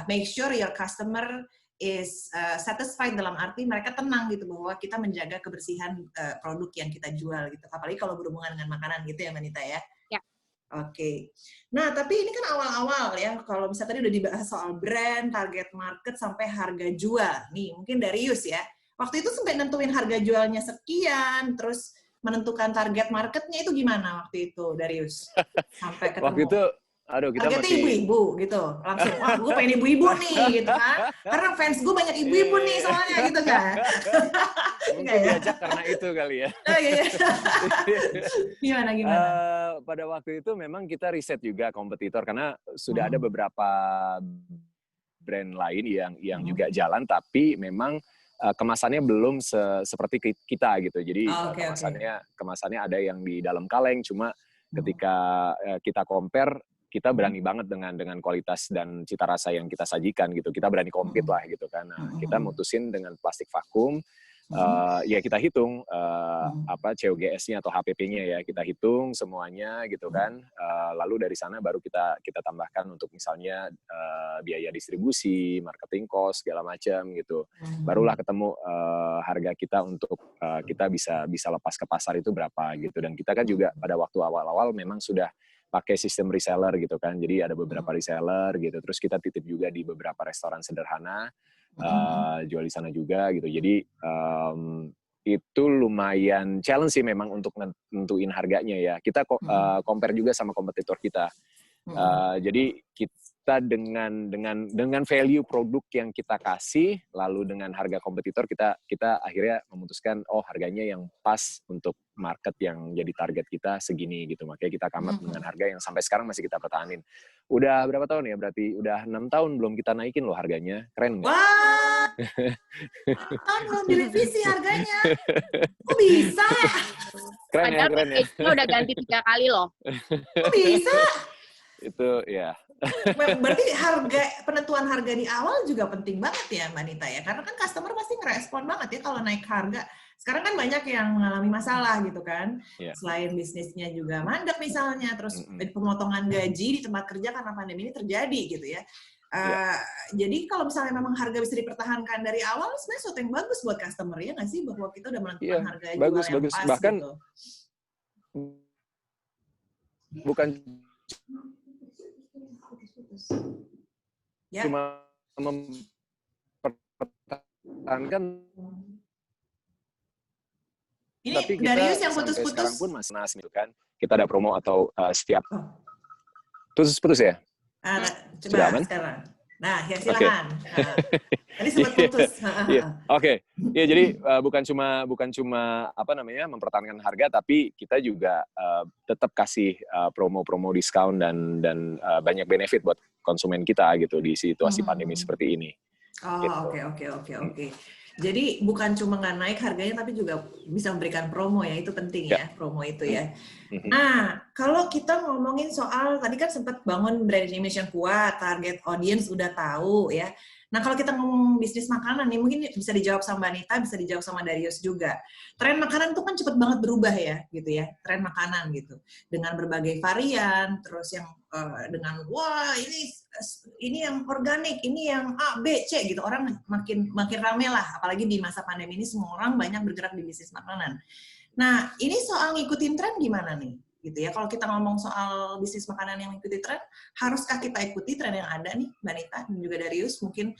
make sure your customer is satisfied dalam arti mereka tenang gitu bahwa kita menjaga kebersihan produk yang kita jual gitu. Apalagi kalau berhubungan dengan makanan gitu ya, Manita ya. Ya. Oke. Nah, tapi ini kan awal-awal ya. Kalau misalnya tadi udah dibahas soal brand, target market sampai harga jual. Nih, mungkin Darius ya. Waktu itu sampai nentuin harga jualnya sekian, terus menentukan target marketnya itu gimana waktu itu, Darius? Sampai ketemu. Waktu itu, aduh kita targetnya masih... ibu-ibu gitu. Langsung, wah gue pengen ibu-ibu nih gitu kan. Karena fans gue banyak ibu-ibu nih soalnya gitu kan. Mungkin diajak karena itu kali ya. Oh, iya. Gimana? Pada waktu itu memang kita riset juga kompetitor karena sudah ada beberapa brand lain yang juga jalan, tapi memang kemasannya belum seperti kita gitu. Jadi kemasannya ada yang di dalam kaleng, cuma ketika kita compare, kita berani banget dengan kualitas dan cita rasa yang kita sajikan gitu. Kita berani compete lah gitu kan. Nah, kita mutusin dengan plastik vakum. Ya kita hitung COGS-nya atau HPP-nya ya, kita hitung semuanya gitu kan. Lalu dari sana baru kita tambahkan untuk misalnya biaya distribusi, marketing cost segala macam gitu. Barulah ketemu harga kita untuk kita bisa lepas ke pasar itu berapa gitu. Dan kita kan juga pada waktu awal-awal memang sudah pakai sistem reseller gitu kan. Jadi ada beberapa reseller gitu. Terus kita titip juga di beberapa restoran sederhana. Jual di sana juga gitu. Jadi itu lumayan challenge sih memang untuk nentuin harganya ya. Kita compare juga sama kompetitor kita. Jadi kita dengan value produk yang kita kasih, lalu dengan harga kompetitor kita akhirnya memutuskan harganya yang pas untuk market yang jadi target kita segini gitu. Makanya kita kamat dengan harga yang sampai sekarang masih kita pertahanin. Udah berapa tahun ya? Berarti udah 6 tahun belum kita naikin loh harganya. Keren nggak? Wah, 6 tahun belum direvisi harganya. Kok bisa? Keren ya, keren ya. Itu udah ganti 3 kali loh. Kok bisa? Itu ya. Berarti penentuan harga di awal juga penting banget ya, Mbak Nita ya. Karena kan customer pasti ngerespon banget ya kalau naik harga. Sekarang kan banyak yang mengalami masalah gitu kan. Yeah. Selain bisnisnya juga mandek misalnya, terus pemotongan gaji di tempat kerja karena pandemi ini terjadi gitu ya. Jadi kalau misalnya memang harga bisa dipertahankan dari awal, sebenarnya sesuatu yang bagus buat customer ya nggak sih, bahwa kita udah menentukan harga bagus, jual yang pas bahkan, gitu. Bukan ya. Cuma mempertahankan. Ini tapi kita Darius yang sampai putus-putus. Sekarang pun masih gitu kan. Kita ada promo atau setiap putus ya? Coba sekarang. Nah, ya silakan. Tadi sempat putus. Oke. Ya, jadi bukan cuma mempertahankan harga, tapi kita juga tetap kasih promo-promo diskon dan banyak benefit buat konsumen kita gitu di situasi pandemi seperti ini. Oke. Jadi bukan cuma nggak naik harganya, tapi juga bisa memberikan promo ya, itu penting ya, promo itu ya. Nah, kalau kita ngomongin soal, tadi kan sempat bangun brand image yang kuat, target audience udah tahu ya. Nah, kalau kita ngomong bisnis makanan nih, mungkin bisa dijawab sama Mbak Nita, bisa dijawab sama Darius juga. Tren makanan itu kan cepet banget berubah ya, gitu ya, tren makanan gitu. Dengan berbagai varian, terus yang dengan wah ini yang organik, ini yang A, B, C gitu. Orang makin rame lah, apalagi di masa pandemi ini semua orang banyak bergerak di bisnis makanan. Nah, ini soal ngikutin tren gimana nih? Gitu ya. Kalau kita ngomong soal bisnis makanan yang mengikuti tren, haruskah kita ikuti tren yang ada nih, Mbak Nita dan juga Darius, mungkin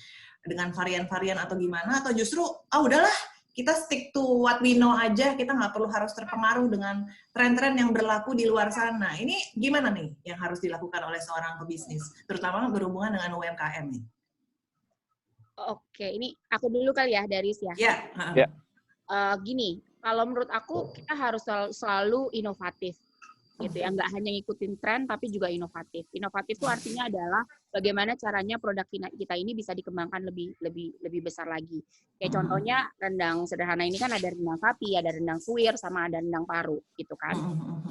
dengan varian-varian atau gimana, atau justru udahlah, kita stick to what we know aja, kita nggak perlu harus terpengaruh dengan tren-tren yang berlaku di luar sana. Ini gimana nih yang harus dilakukan oleh seorang pebisnis, terutama berhubungan dengan UMKM nih? Oke, ini aku dulu kali ya, Darius ya. Iya. Gini, kalau menurut aku kita harus selalu inovatif. Gitu ya, nggak hanya ngikutin tren tapi juga inovatif. Inovatif itu artinya adalah bagaimana caranya produk kita ini bisa dikembangkan lebih besar lagi. Kayak contohnya rendang sederhana ini kan ada rendang sapi, ada rendang suwir, sama ada rendang paru gitu kan.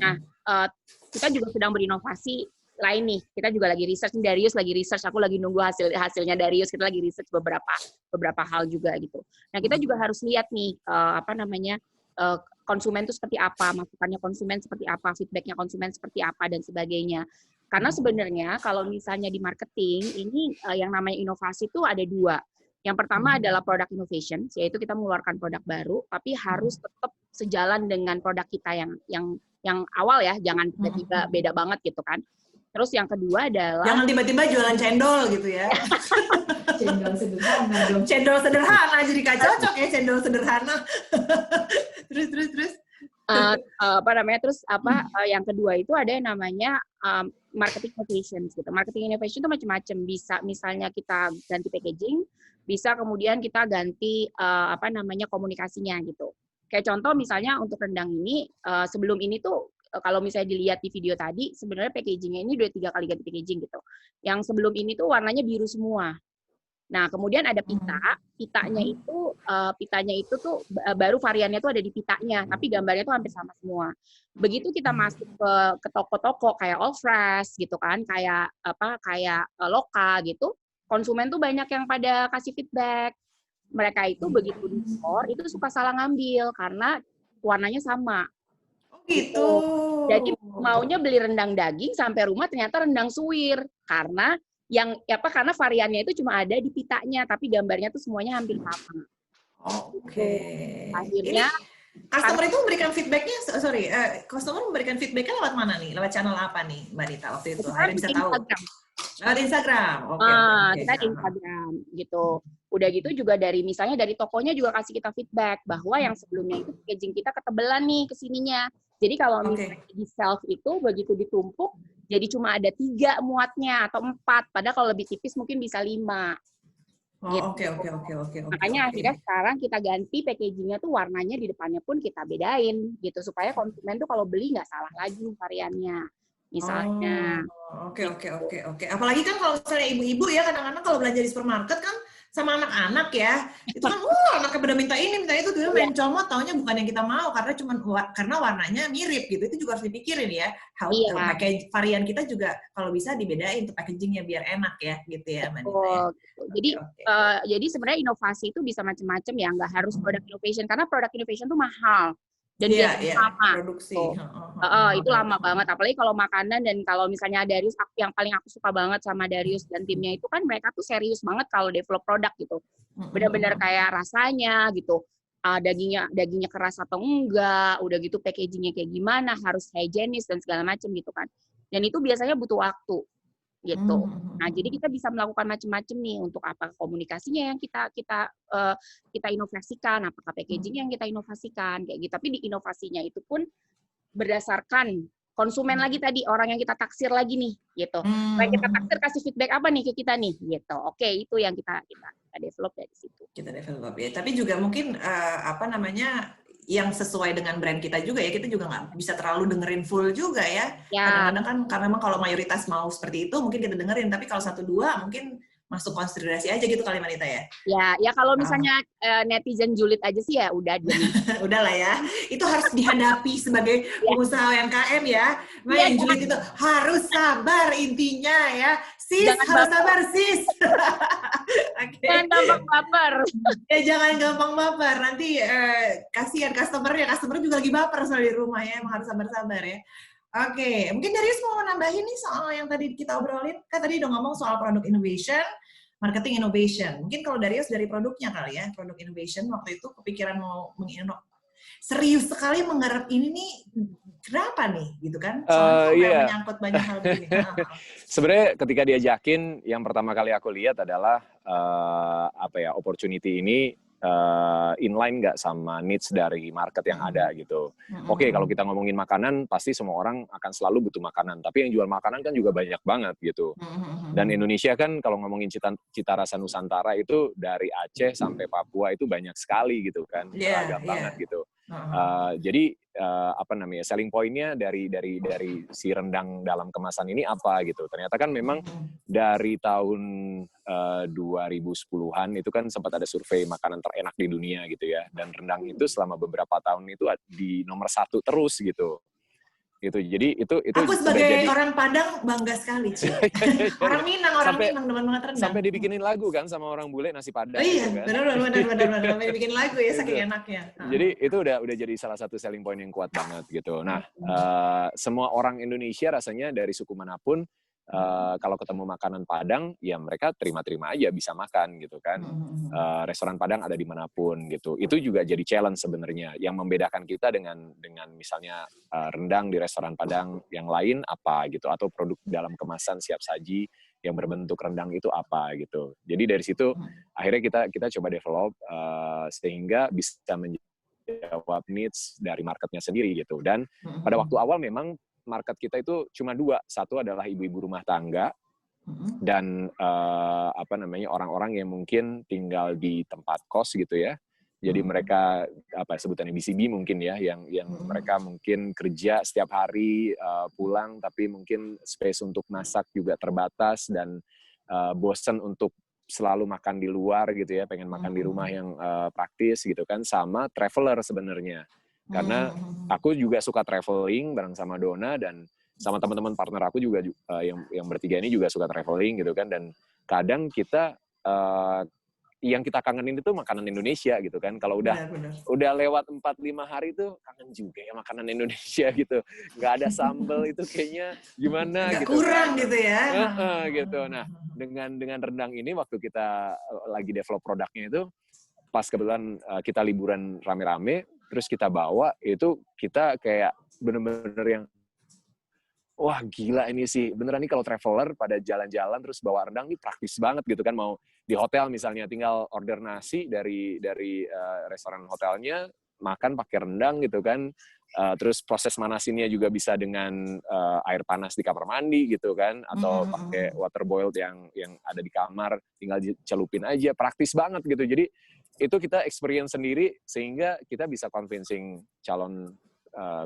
Nah, kita juga sedang berinovasi lain nih. Kita juga lagi research, Darius lagi research, aku lagi nunggu hasilnya Darius, kita lagi research beberapa hal juga gitu. Nah, kita juga harus lihat nih konsumen itu seperti apa, masukannya konsumen seperti apa, feedbacknya konsumen seperti apa, dan sebagainya. Karena sebenarnya kalau misalnya di marketing, ini yang namanya inovasi itu ada 2. Yang pertama adalah product innovation, yaitu kita mengeluarkan produk baru, tapi harus tetap sejalan dengan produk kita yang awal ya, jangan tiba-tiba beda banget gitu kan. Terus yang kedua adalah jangan tiba-tiba jualan cendol gitu ya. Cendol sederhana dong. Cendol sederhana jadi gak cocok ya cendol sederhana. terus. Yang kedua itu ada yang namanya marketing innovation gitu. Marketing innovation itu macam-macam, bisa misalnya kita ganti packaging, bisa kemudian kita ganti komunikasinya gitu. Kayak contoh misalnya untuk rendang ini, sebelum ini tuh kalau misalnya dilihat di video tadi, sebenarnya packagingnya ini udah 3 kali ganti packaging gitu. Yang sebelum ini tuh warnanya biru semua. Nah, kemudian ada pitanya itu tuh baru variannya tuh ada di pitanya, tapi gambarnya tuh hampir sama semua. Begitu kita masuk ke toko-toko kayak All Fresh gitu kan, kayak Loka gitu, konsumen tuh banyak yang pada kasih feedback. Mereka itu begitu di store itu suka salah ngambil karena warnanya sama. Gitu. Jadi maunya beli rendang daging sampai rumah ternyata rendang suwir karena karena variannya itu cuma ada di pitanya tapi gambarnya tuh semuanya hampir sama. Oke. Akhirnya customer itu memberikan feedbacknya, customer memberikan feedbacknya lewat mana nih? Lewat channel apa nih, Mbak Rita waktu itu? Akhirnya bisa tahu. Lewat Instagram. Oke. Kita di Instagram gitu. Udah gitu juga misalnya dari tokonya juga kasih kita feedback bahwa yang sebelumnya itu packaging kita ketebelan nih kesininya. Jadi kalau misalnya di shelf itu begitu ditumpuk, jadi cuma ada 3 muatnya atau 4. Padahal kalau lebih tipis mungkin bisa 5. Oke. Makanya akhirnya sekarang kita ganti packagingnya tuh warnanya di depannya pun kita bedain gitu supaya konsumen tuh kalau beli nggak salah lagi variannya. Misalnya. Oke. Apalagi kan kalau misalnya ibu-ibu ya kadang-kadang kalau belanja di supermarket kan sama anak-anak ya, itu kan anaknya pada minta ini, minta itu, tuh main comot, taunya bukan yang kita mau karena warnanya mirip gitu. Itu juga harus dipikirin ya. Pakai varian kita juga kalau bisa dibedain tuh packagingnya biar enak ya, gitu ya, Mbak Nita ya. Jadi sebenarnya inovasi itu bisa macam-macam ya, nggak harus product innovation karena product innovation itu mahal. Dan lama. Produksi. Itu lama banget. Apalagi kalau makanan dan kalau misalnya Darius, yang paling aku suka banget sama Darius dan timnya itu kan mereka tuh serius banget kalau develop produk gitu. Benar-benar kayak rasanya gitu. Dagingnya keras atau enggak, udah gitu packagingnya kayak gimana, harus higienis dan segala macam gitu kan. Dan itu biasanya butuh waktu gitu. Nah, jadi kita bisa melakukan macam-macam nih untuk apa komunikasinya yang kita inovasikan, apakah packaging yang kita inovasikan kayak gitu. Tapi di inovasinya itu pun berdasarkan konsumen lagi tadi, orang yang kita taksir lagi nih gitu. Supaya kita taksir kasih feedback apa nih ke kita nih gitu. Oke, itu yang kita develop dari situ. Kita develop ya. Tapi juga mungkin yang sesuai dengan brand kita juga ya, kita juga nggak bisa terlalu dengerin full juga ya. Kadang-kadang kan karena memang kalau mayoritas mau seperti itu mungkin kita dengerin, tapi kalau 1-2 mungkin masuk konsiderasi aja gitu kali Mbak Nita ya. Ya kalau misalnya netizen julid aja sih ya udah udahlah ya. Itu harus dihadapi sebagai pengusaha UMKM ya. Yang julid itu harus sabar intinya ya. Sis, harus sabar sis. Jangan gampang baper. Jangan gampang baper. Nanti kasihan customer juga lagi baper soal di rumah ya. Emang harus sabar-sabar ya. Oke, mungkin Darius mau nambahin nih soal yang tadi kita obrolin. Kan tadi udah ngomong soal product innovation, marketing innovation. Mungkin kalau Darius dari produknya kali ya, product innovation waktu itu kepikiran mau serius sekali menggarap ini nih, kenapa nih gitu kan? Soalnya menyangkut banyak hal begini. Sebenarnya ketika diajakin, yang pertama kali aku lihat adalah opportunity ini inline nggak sama needs dari market yang ada gitu. Oke, kalau kita ngomongin makanan, pasti semua orang akan selalu butuh makanan. Tapi yang jual makanan kan juga banyak banget gitu. Dan Indonesia kan kalau ngomongin cita rasa Nusantara itu dari Aceh sampai Papua itu banyak sekali gitu kan. Beragam banget gitu. Jadi selling point-nya dari si rendang dalam kemasan ini apa gitu. Ternyata kan memang dari tahun 2010-an itu kan sempat ada survei makanan terenak di dunia gitu ya. Dan rendang itu selama beberapa tahun itu di nomor 1 terus gitu. Jadi itu aku sebagai orang Padang bangga sekali, Ci. Orang Minang demen banget rendang. Sampai dibikinin lagu kan sama orang bule nasi Padang. Iya, gitu kan. benar. Sampai dibikin lagu ya saking enaknya. Jadi itu udah jadi salah satu selling point yang kuat banget gitu. Nah, semua orang Indonesia rasanya dari suku manapun kalau ketemu makanan Padang, ya mereka terima-terima aja bisa makan gitu kan. Restoran Padang ada dimanapun gitu. Itu juga jadi challenge sebenarnya. Yang membedakan kita dengan misalnya rendang di restoran Padang yang lain apa gitu, atau produk dalam kemasan siap saji yang berbentuk rendang itu apa gitu. Jadi dari situ akhirnya kita coba develop sehingga bisa menjawab needs dari marketnya sendiri gitu. Dan pada waktu awal memang market kita itu cuma dua. Satu adalah ibu-ibu rumah tangga dan orang-orang yang mungkin tinggal di tempat kos gitu ya. Jadi mereka sebutannya BCB mungkin ya, yang mereka mungkin kerja setiap hari pulang, tapi mungkin space untuk masak juga terbatas dan bosen untuk selalu makan di luar gitu ya, pengen makan di rumah yang praktis gitu kan, sama traveler sebenarnya. Karena aku juga suka traveling bareng sama Donna dan sama teman-teman partner aku juga yang bertiga ini juga suka traveling gitu kan, dan kadang kita yang kita kangenin itu makanan Indonesia gitu kan. Kalau udah lewat 4-5 hari itu kangen juga ya makanan Indonesia gitu. Nggak ada sambal itu kayaknya gimana nggak gitu. Kurang gitu ya. Gitu. Nah, dengan rendang ini waktu kita lagi develop produknya itu, pas kebetulan kita liburan rame-rame, terus kita bawa, itu kita kayak bener-bener yang wah gila ini sih, beneran nih kalau traveler pada jalan-jalan terus bawa rendang ini praktis banget gitu kan, mau di hotel misalnya tinggal order nasi dari restoran hotelnya, makan pakai rendang gitu kan, terus proses manasinnya juga bisa dengan air panas di kamar mandi gitu kan, atau pakai water boiled yang ada di kamar, tinggal celupin aja, praktis banget gitu. Jadi itu kita experience sendiri sehingga kita bisa convincing calon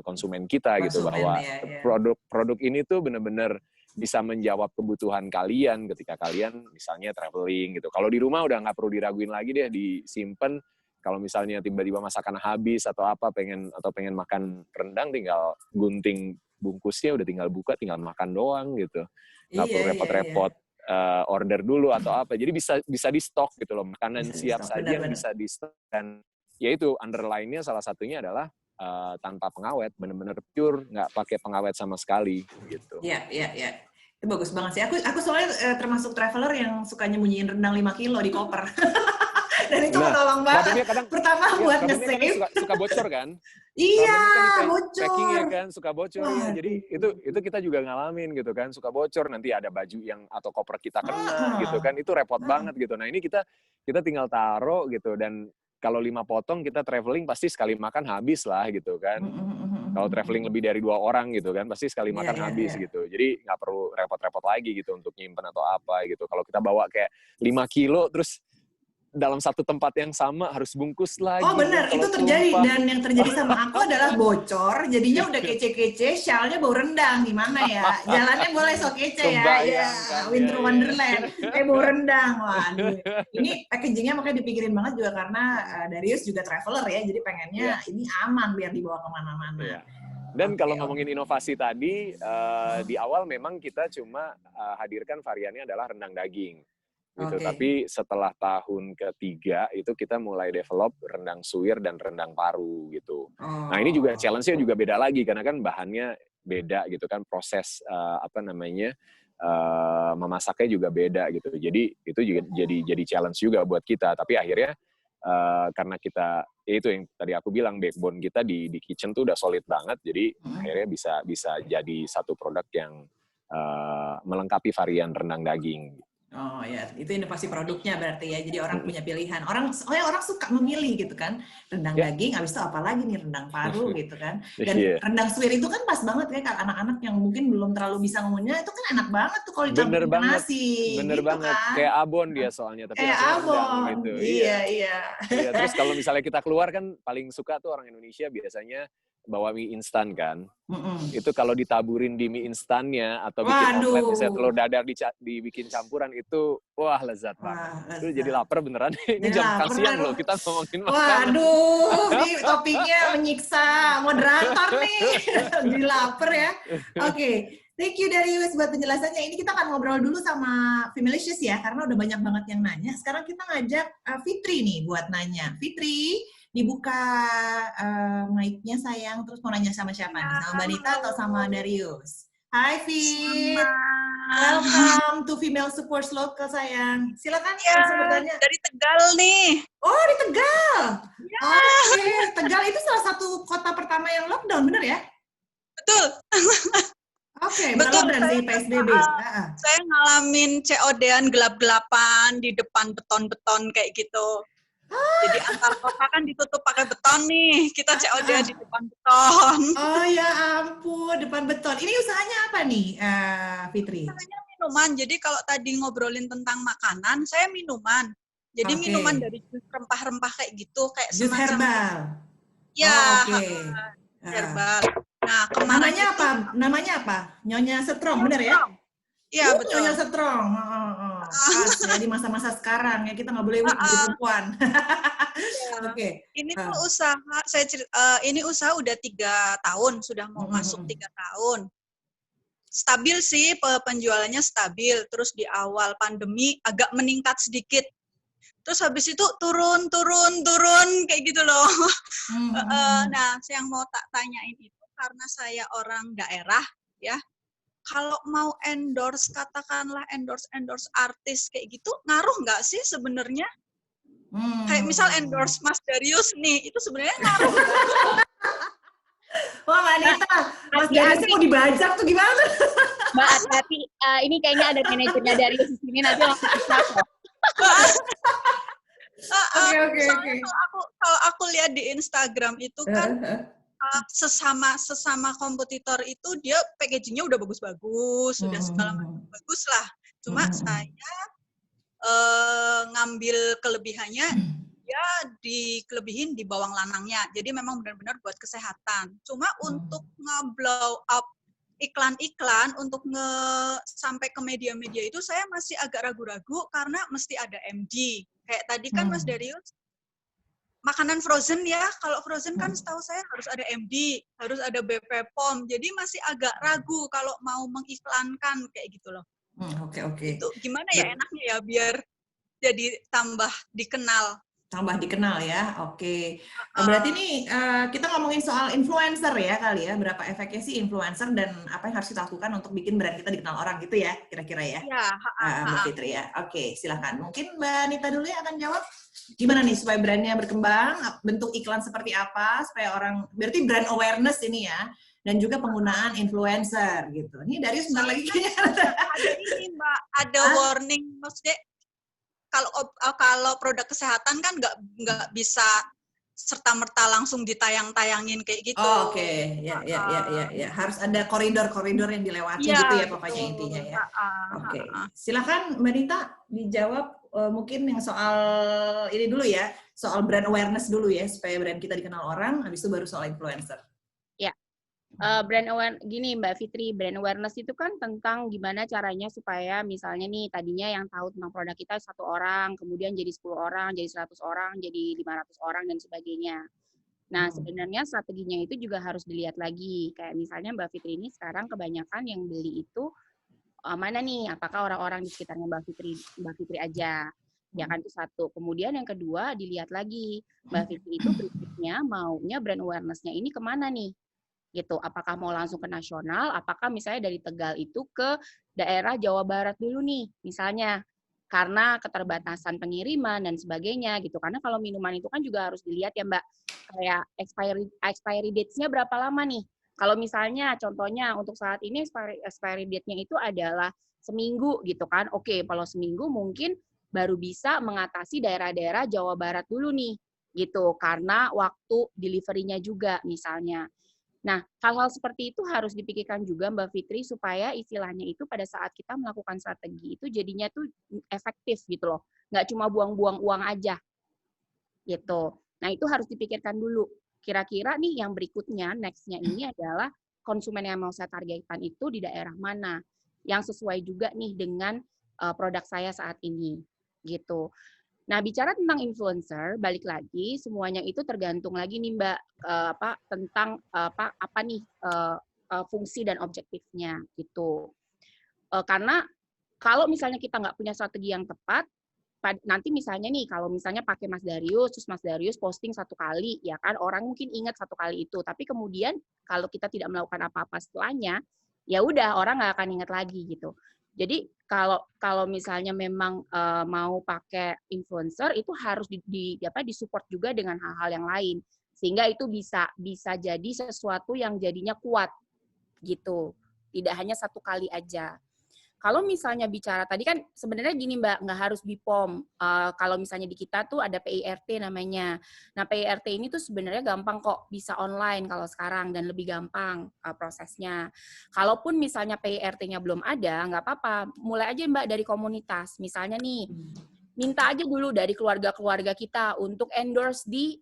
konsumen kita gitu bahwa produk ini tuh benar-benar bisa menjawab kebutuhan kalian ketika kalian misalnya traveling gitu. Kalau di rumah udah nggak perlu diraguin lagi deh, disimpan. Kalau misalnya tiba-tiba masakan habis atau apa pengen makan rendang, tinggal gunting bungkusnya, udah tinggal buka, tinggal makan doang gitu. Nggak perlu repot-repot order dulu atau apa. Jadi bisa di stok gitu loh, makanan siap saji yang bisa di stok. Dan ya itu underline-nya salah satunya adalah tanpa pengawet, benar-benar pure, nggak pakai pengawet sama sekali gitu. Iya. Itu bagus banget sih. Aku soalnya termasuk traveler yang suka nyembunyiin rendang 5 kilo di koper. Dan itu menolong banget. Pertama buat nge-save. Suka bocor kan? Iya, kan bocor. Packingnya kan suka bocor ya. Jadi itu kita juga ngalamin gitu kan, suka bocor, nanti ada baju yang atau koper kita kena gitu kan, itu repot banget gitu. Nah ini kita tinggal taruh gitu, dan kalau 5 potong kita traveling pasti sekali makan habis lah gitu kan. Kalau traveling lebih dari 2 orang gitu kan, pasti sekali makan habis gitu. Jadi nggak perlu repot-repot lagi gitu untuk nyimpen atau apa gitu. Kalau kita bawa kayak 5 kilo terus dalam satu tempat yang sama harus bungkus lagi. Oh benar, itu terjadi. Dan yang terjadi sama aku adalah bocor, jadinya udah kece-kece, shell-nya bau rendang. Gimana ya? Jalannya boleh so kece ya. Winter Wonderland. Bau rendang. Waduh. Ini packaging-nya makanya dipikirin banget juga karena Darius juga traveler ya, jadi pengennya ini aman biar dibawa kemana-mana. Dan kalau ngomongin inovasi tadi, di awal memang kita cuma hadirkan variannya adalah rendang daging. Gitu. Tapi setelah tahun ketiga itu kita mulai develop rendang suwir dan rendang paru gitu. Nah ini juga challenge-nya juga beda lagi karena kan bahannya beda gitu kan, proses memasaknya juga beda gitu. Jadi itu juga jadi challenge juga buat kita. Tapi akhirnya karena kita itu yang tadi aku bilang, backbone kita di kitchen tuh udah solid banget. Jadi akhirnya bisa jadi satu produk yang melengkapi varian rendang daging. Oh ya, itu inovasi produknya berarti ya. Jadi orang punya pilihan. Orang suka memilih gitu kan. Rendang daging, habis itu apa lagi nih, rendang paru gitu kan. Dan rendang suwir itu kan pas banget ya kalau anak-anak yang mungkin belum terlalu bisa ngomongnya, itu kan enak banget tuh kalau dicampur nasi. Bener gitu banget. Kan. Kayak abon dia soalnya, tapi kayak abon gitu. Iya. Terus kalau misalnya kita keluar kan paling suka tuh orang Indonesia biasanya bawa mie instan kan. Itu kalau ditaburin di mie instannya atau bikin omelet misalnya telur dadar dibikin campuran itu wah lezat banget. Itu jadi lapar beneran. Ini jam makan siang loh kita ngomongin makanan. Waduh, ini topiknya menyiksa moderator nih. Jadi lapar ya. Oke. Thank you Darius buat penjelasannya. Ini kita akan ngobrol dulu sama Femalicious ya, karena udah banyak banget yang nanya. Sekarang kita ngajak Fitri nih buat nanya. Fitri, dibuka mic-nya sayang, terus mau nanya sama siapa nih? Sama Mbak Nita atau sama Darius? Hai Fit. Welcome to Female Supports Local, sayang. Silakan langsung bertanya. Dari Tegal nih. Oh, di Tegal. Oke, Tegal itu salah satu kota pertama yang lockdown, bener ya? Betul. Oke, Betul. berapa sih PSBB? Saya ngalamin COD-an gelap-gelapan di depan beton-beton kayak gitu. Jadi antar kota kan ditutup pakai beton nih. Kita COD-an di depan beton. Oh ya ampun, depan beton. Ini usahanya apa nih, Fitri? Usahanya minuman. Jadi kalau tadi ngobrolin tentang makanan, saya minuman. Jadi minuman dari jus rempah-rempah kayak gitu, kayak jus herbal. Ya, herbal. Nah, Namanya apa? Nyonya Strong, bener ya? Iya, betul. Nyonya Strong. Pas ya di masa-masa sekarang ya, kita nggak boleh weak jadi perempuan. Oke. Ini tuh usaha, ini usaha udah 3 tahun, sudah mau masuk 3 tahun. Stabil sih, penjualannya stabil. Terus di awal pandemi agak meningkat sedikit. Terus habis itu turun kayak gitu loh. Nah, yang mau tak tanyain itu karena saya orang daerah ya. Kalau mau endorse, katakanlah endorse artis kayak gitu, ngaruh nggak sih sebenarnya? Kayak misal endorse Mas Darius nih, itu sebenarnya ngaruh. Wah, Mbak Anita, Mas Darius mau dibajak tuh gimana? Mbak, hati-hati, ini kayaknya ada manajernya Darius di sini, nanti langsung dislap. Oke. Kalau aku lihat di Instagram itu kan sesama kompetitor itu dia packagingnya udah bagus-bagus, sudah segala macam bagus lah. Cuma saya ngambil kelebihannya, ya dikelebihin di bawang lanangnya. Jadi memang benar-benar buat kesehatan. Cuma untuk nge-blow up iklan-iklan untuk sampai ke media-media itu saya masih agak ragu-ragu karena mesti ada MD. Kayak tadi kan Mas Darius, makanan frozen ya, kalau frozen kan setahu saya harus ada MD, harus ada BP POM, jadi masih agak ragu kalau mau mengiklankan kayak gitu loh. Oke. Itu gimana ya enaknya ya biar jadi tambah dikenal. Tambah dikenal ya, oke. Berarti nih kita ngomongin soal influencer ya kali ya, berapa efeknya sih influencer dan apa yang harus kita lakukan untuk bikin brand kita dikenal orang gitu ya, kira-kira ya? Iya. Mbak Fitri ya, oke silahkan. Mungkin Mbak Anita dulu yang akan jawab, gimana nih supaya brandnya berkembang, bentuk iklan seperti apa, supaya orang, berarti brand awareness ini ya, dan juga penggunaan influencer gitu. Ini dari sebentar lagi kayaknya. Ada ini Mbak, ada warning, maksudnya kalau produk kesehatan kan nggak bisa serta-merta langsung ditayang-tayangin kayak gitu. Oh, oke. Ya. Harus ada koridor-koridor yang dilewati gitu ya pokoknya intinya ya. Oke. Silakan Mbak Nita dijawab mungkin yang soal ini dulu ya, soal brand awareness dulu ya, supaya brand kita dikenal orang, habis itu baru soal influencer. Ya. Brand awareness, gini Mbak Fitri, brand awareness itu kan tentang gimana caranya supaya misalnya nih tadinya yang tahu tentang produk kita 1 orang, kemudian jadi 10 orang, jadi 100 orang, jadi 500 orang dan sebagainya. Nah, sebenarnya strateginya itu juga harus dilihat lagi. Kayak misalnya Mbak Fitri ini sekarang kebanyakan yang beli itu mana nih? Apakah orang-orang di sekitarnya Mbak Fitri aja? Ya kan itu satu. Kemudian yang kedua dilihat lagi Mbak Fitri itu berikutnya maunya brand awareness-nya ini kemana nih? Gitu. Apakah mau langsung ke nasional, apakah misalnya dari Tegal itu ke daerah Jawa Barat dulu nih, misalnya karena keterbatasan pengiriman dan sebagainya gitu. Karena kalau minuman itu kan juga harus dilihat ya Mbak, kayak expiry dates-nya berapa lama nih. Kalau misalnya contohnya untuk saat ini expiry date-nya itu adalah seminggu gitu kan. Oke, kalau seminggu mungkin baru bisa mengatasi daerah-daerah Jawa Barat dulu nih gitu, karena waktu delivery-nya juga misalnya. Nah, hal-hal seperti itu harus dipikirkan juga Mbak Fitri supaya istilahnya itu pada saat kita melakukan strategi itu jadinya tuh efektif gitu loh. Nggak cuma buang-buang uang aja gitu. Nah, itu harus dipikirkan dulu. Kira-kira nih yang berikutnya, next-nya ini adalah konsumen yang mau saya targetkan itu di daerah mana yang sesuai juga nih dengan produk saya saat ini gitu. Nah, bicara tentang influencer, balik lagi semuanya itu tergantung lagi nih Mbak tentang apa nih fungsi dan objektifnya gitu. Karena kalau misalnya kita nggak punya strategi yang tepat, nanti misalnya nih kalau misalnya pakai Mas Darius, terus Mas Darius posting 1 kali, ya kan orang mungkin ingat 1 kali itu, tapi kemudian kalau kita tidak melakukan apa-apa setelahnya, ya udah orang nggak akan ingat lagi gitu. Jadi kalau misalnya memang mau pakai influencer itu harus disupport juga dengan hal-hal yang lain sehingga itu bisa jadi sesuatu yang jadinya kuat gitu. Tidak hanya satu kali aja. Kalau misalnya bicara tadi kan sebenarnya gini Mbak, nggak harus BPOM. Kalau misalnya di kita tuh ada PIRT namanya. Nah PIRT ini tuh sebenarnya gampang kok, bisa online kalau sekarang dan lebih gampang prosesnya. Kalaupun misalnya PIRT-nya belum ada, nggak apa-apa. Mulai aja Mbak dari komunitas. Misalnya nih, minta aja dulu dari keluarga-keluarga kita untuk endorse di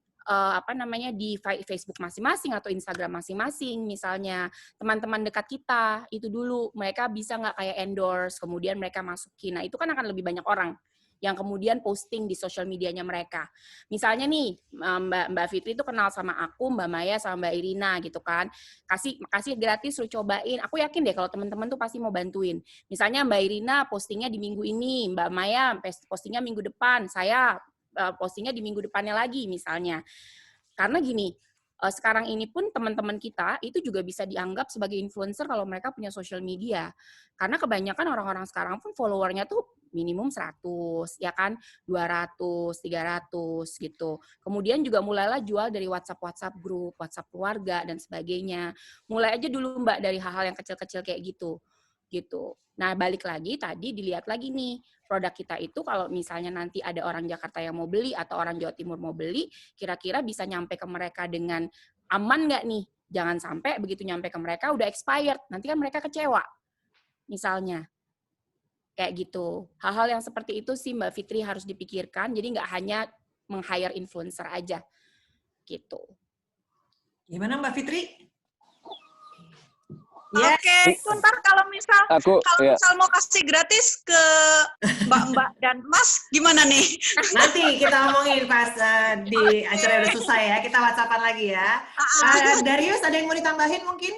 di Facebook masing-masing atau Instagram masing-masing, misalnya teman-teman dekat kita itu dulu mereka bisa nggak kayak endorse, kemudian mereka masukin. Nah itu kan akan lebih banyak orang yang kemudian posting di sosial medianya mereka. Misalnya nih Mbak Fitri itu kenal sama aku, Mbak Maya sama Mbak Irina gitu kan, kasih gratis lu cobain. Aku yakin deh kalau teman-teman tuh pasti mau bantuin. Misalnya Mbak Irina postingnya di minggu ini, Mbak Maya postingnya minggu depan, saya postingnya di minggu depannya lagi misalnya. Karena gini, sekarang ini pun teman-teman kita itu juga bisa dianggap sebagai influencer kalau mereka punya social media. Karena kebanyakan orang-orang sekarang pun followernya tuh minimum 100, ya kan, 200, 300 gitu. Kemudian juga mulailah jual dari WhatsApp grup, WhatsApp keluarga dan sebagainya. Mulai aja dulu Mbak dari hal-hal yang kecil-kecil kayak gitu. Nah, balik lagi tadi dilihat lagi nih, produk kita itu kalau misalnya nanti ada orang Jakarta yang mau beli atau orang Jawa Timur mau beli, kira-kira bisa nyampe ke mereka dengan aman nggak nih? Jangan sampai begitu nyampe ke mereka udah expired, nanti kan mereka kecewa. Misalnya. Kayak gitu. Hal-hal yang seperti itu sih Mbak Fitri harus dipikirkan, jadi nggak hanya meng-hire influencer aja. Gitu. Gimana Mbak Fitri? Oke, itu ntar kalau misal mau kasih gratis ke Mbak-Mbak dan Mas, gimana nih? Nanti kita ngomongin pas di acara udah selesai ya, kita WhatsAppan lagi ya. Darius, ada yang mau ditambahin mungkin?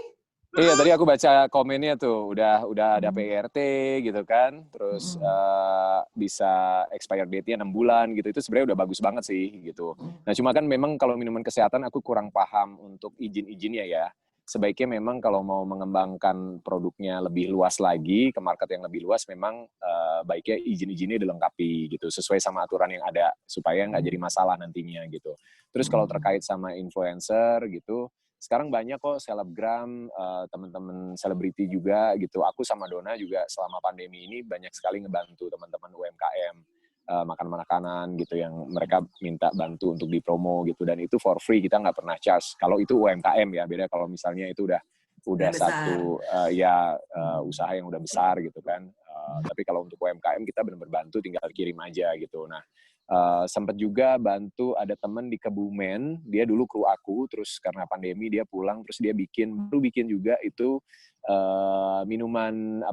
Iya, tadi aku baca komennya tuh, udah ada PIRT gitu kan, terus bisa expired date-nya 6 bulan gitu, itu sebenarnya udah bagus banget sih gitu. Nah cuma kan memang kalau minuman kesehatan aku kurang paham untuk izin-izinnya ya. Sebaiknya memang kalau mau mengembangkan produknya lebih luas lagi, ke market yang lebih luas, memang baiknya izin-izinnya dilengkapi gitu, sesuai sama aturan yang ada, supaya nggak jadi masalah nantinya gitu. Terus kalau terkait sama influencer gitu, sekarang banyak kok selebgram, teman-teman selebriti juga gitu. Aku sama Dona juga selama pandemi ini banyak sekali ngebantu teman-teman UMKM, makanan-makanan gitu yang mereka minta bantu untuk dipromo gitu, dan itu for free, kita nggak pernah charge. Kalau itu UMKM ya, beda kalau misalnya itu udah satu usaha yang udah besar gitu kan. Tapi kalau untuk UMKM kita benar-benar bantu, tinggal kirim aja gitu. Nah sempat juga bantu ada temen di Kebumen, dia dulu kru aku, terus karena pandemi dia pulang, terus dia baru bikin juga itu minuman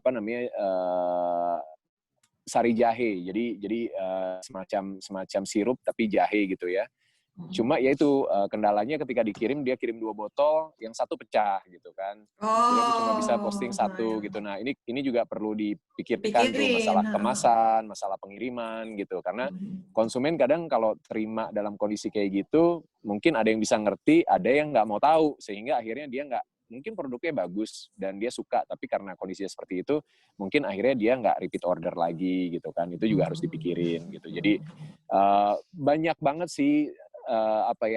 sari jahe, jadi semacam sirup tapi jahe gitu ya. Cuma ya itu kendalanya ketika dikirim, dia kirim 2 botol, yang satu pecah gitu kan. Jadi aku cuma bisa posting 1 gitu. Nah ini juga perlu dipikirkan tuh, masalah kemasan, masalah pengiriman gitu. Karena konsumen kadang kalau terima dalam kondisi kayak gitu, mungkin ada yang bisa ngerti, ada yang nggak mau tahu, sehingga akhirnya dia mungkin produknya bagus dan dia suka, tapi karena kondisinya seperti itu, mungkin akhirnya dia nggak repeat order lagi gitu kan. Itu juga harus dipikirin gitu. Jadi banyak banget sih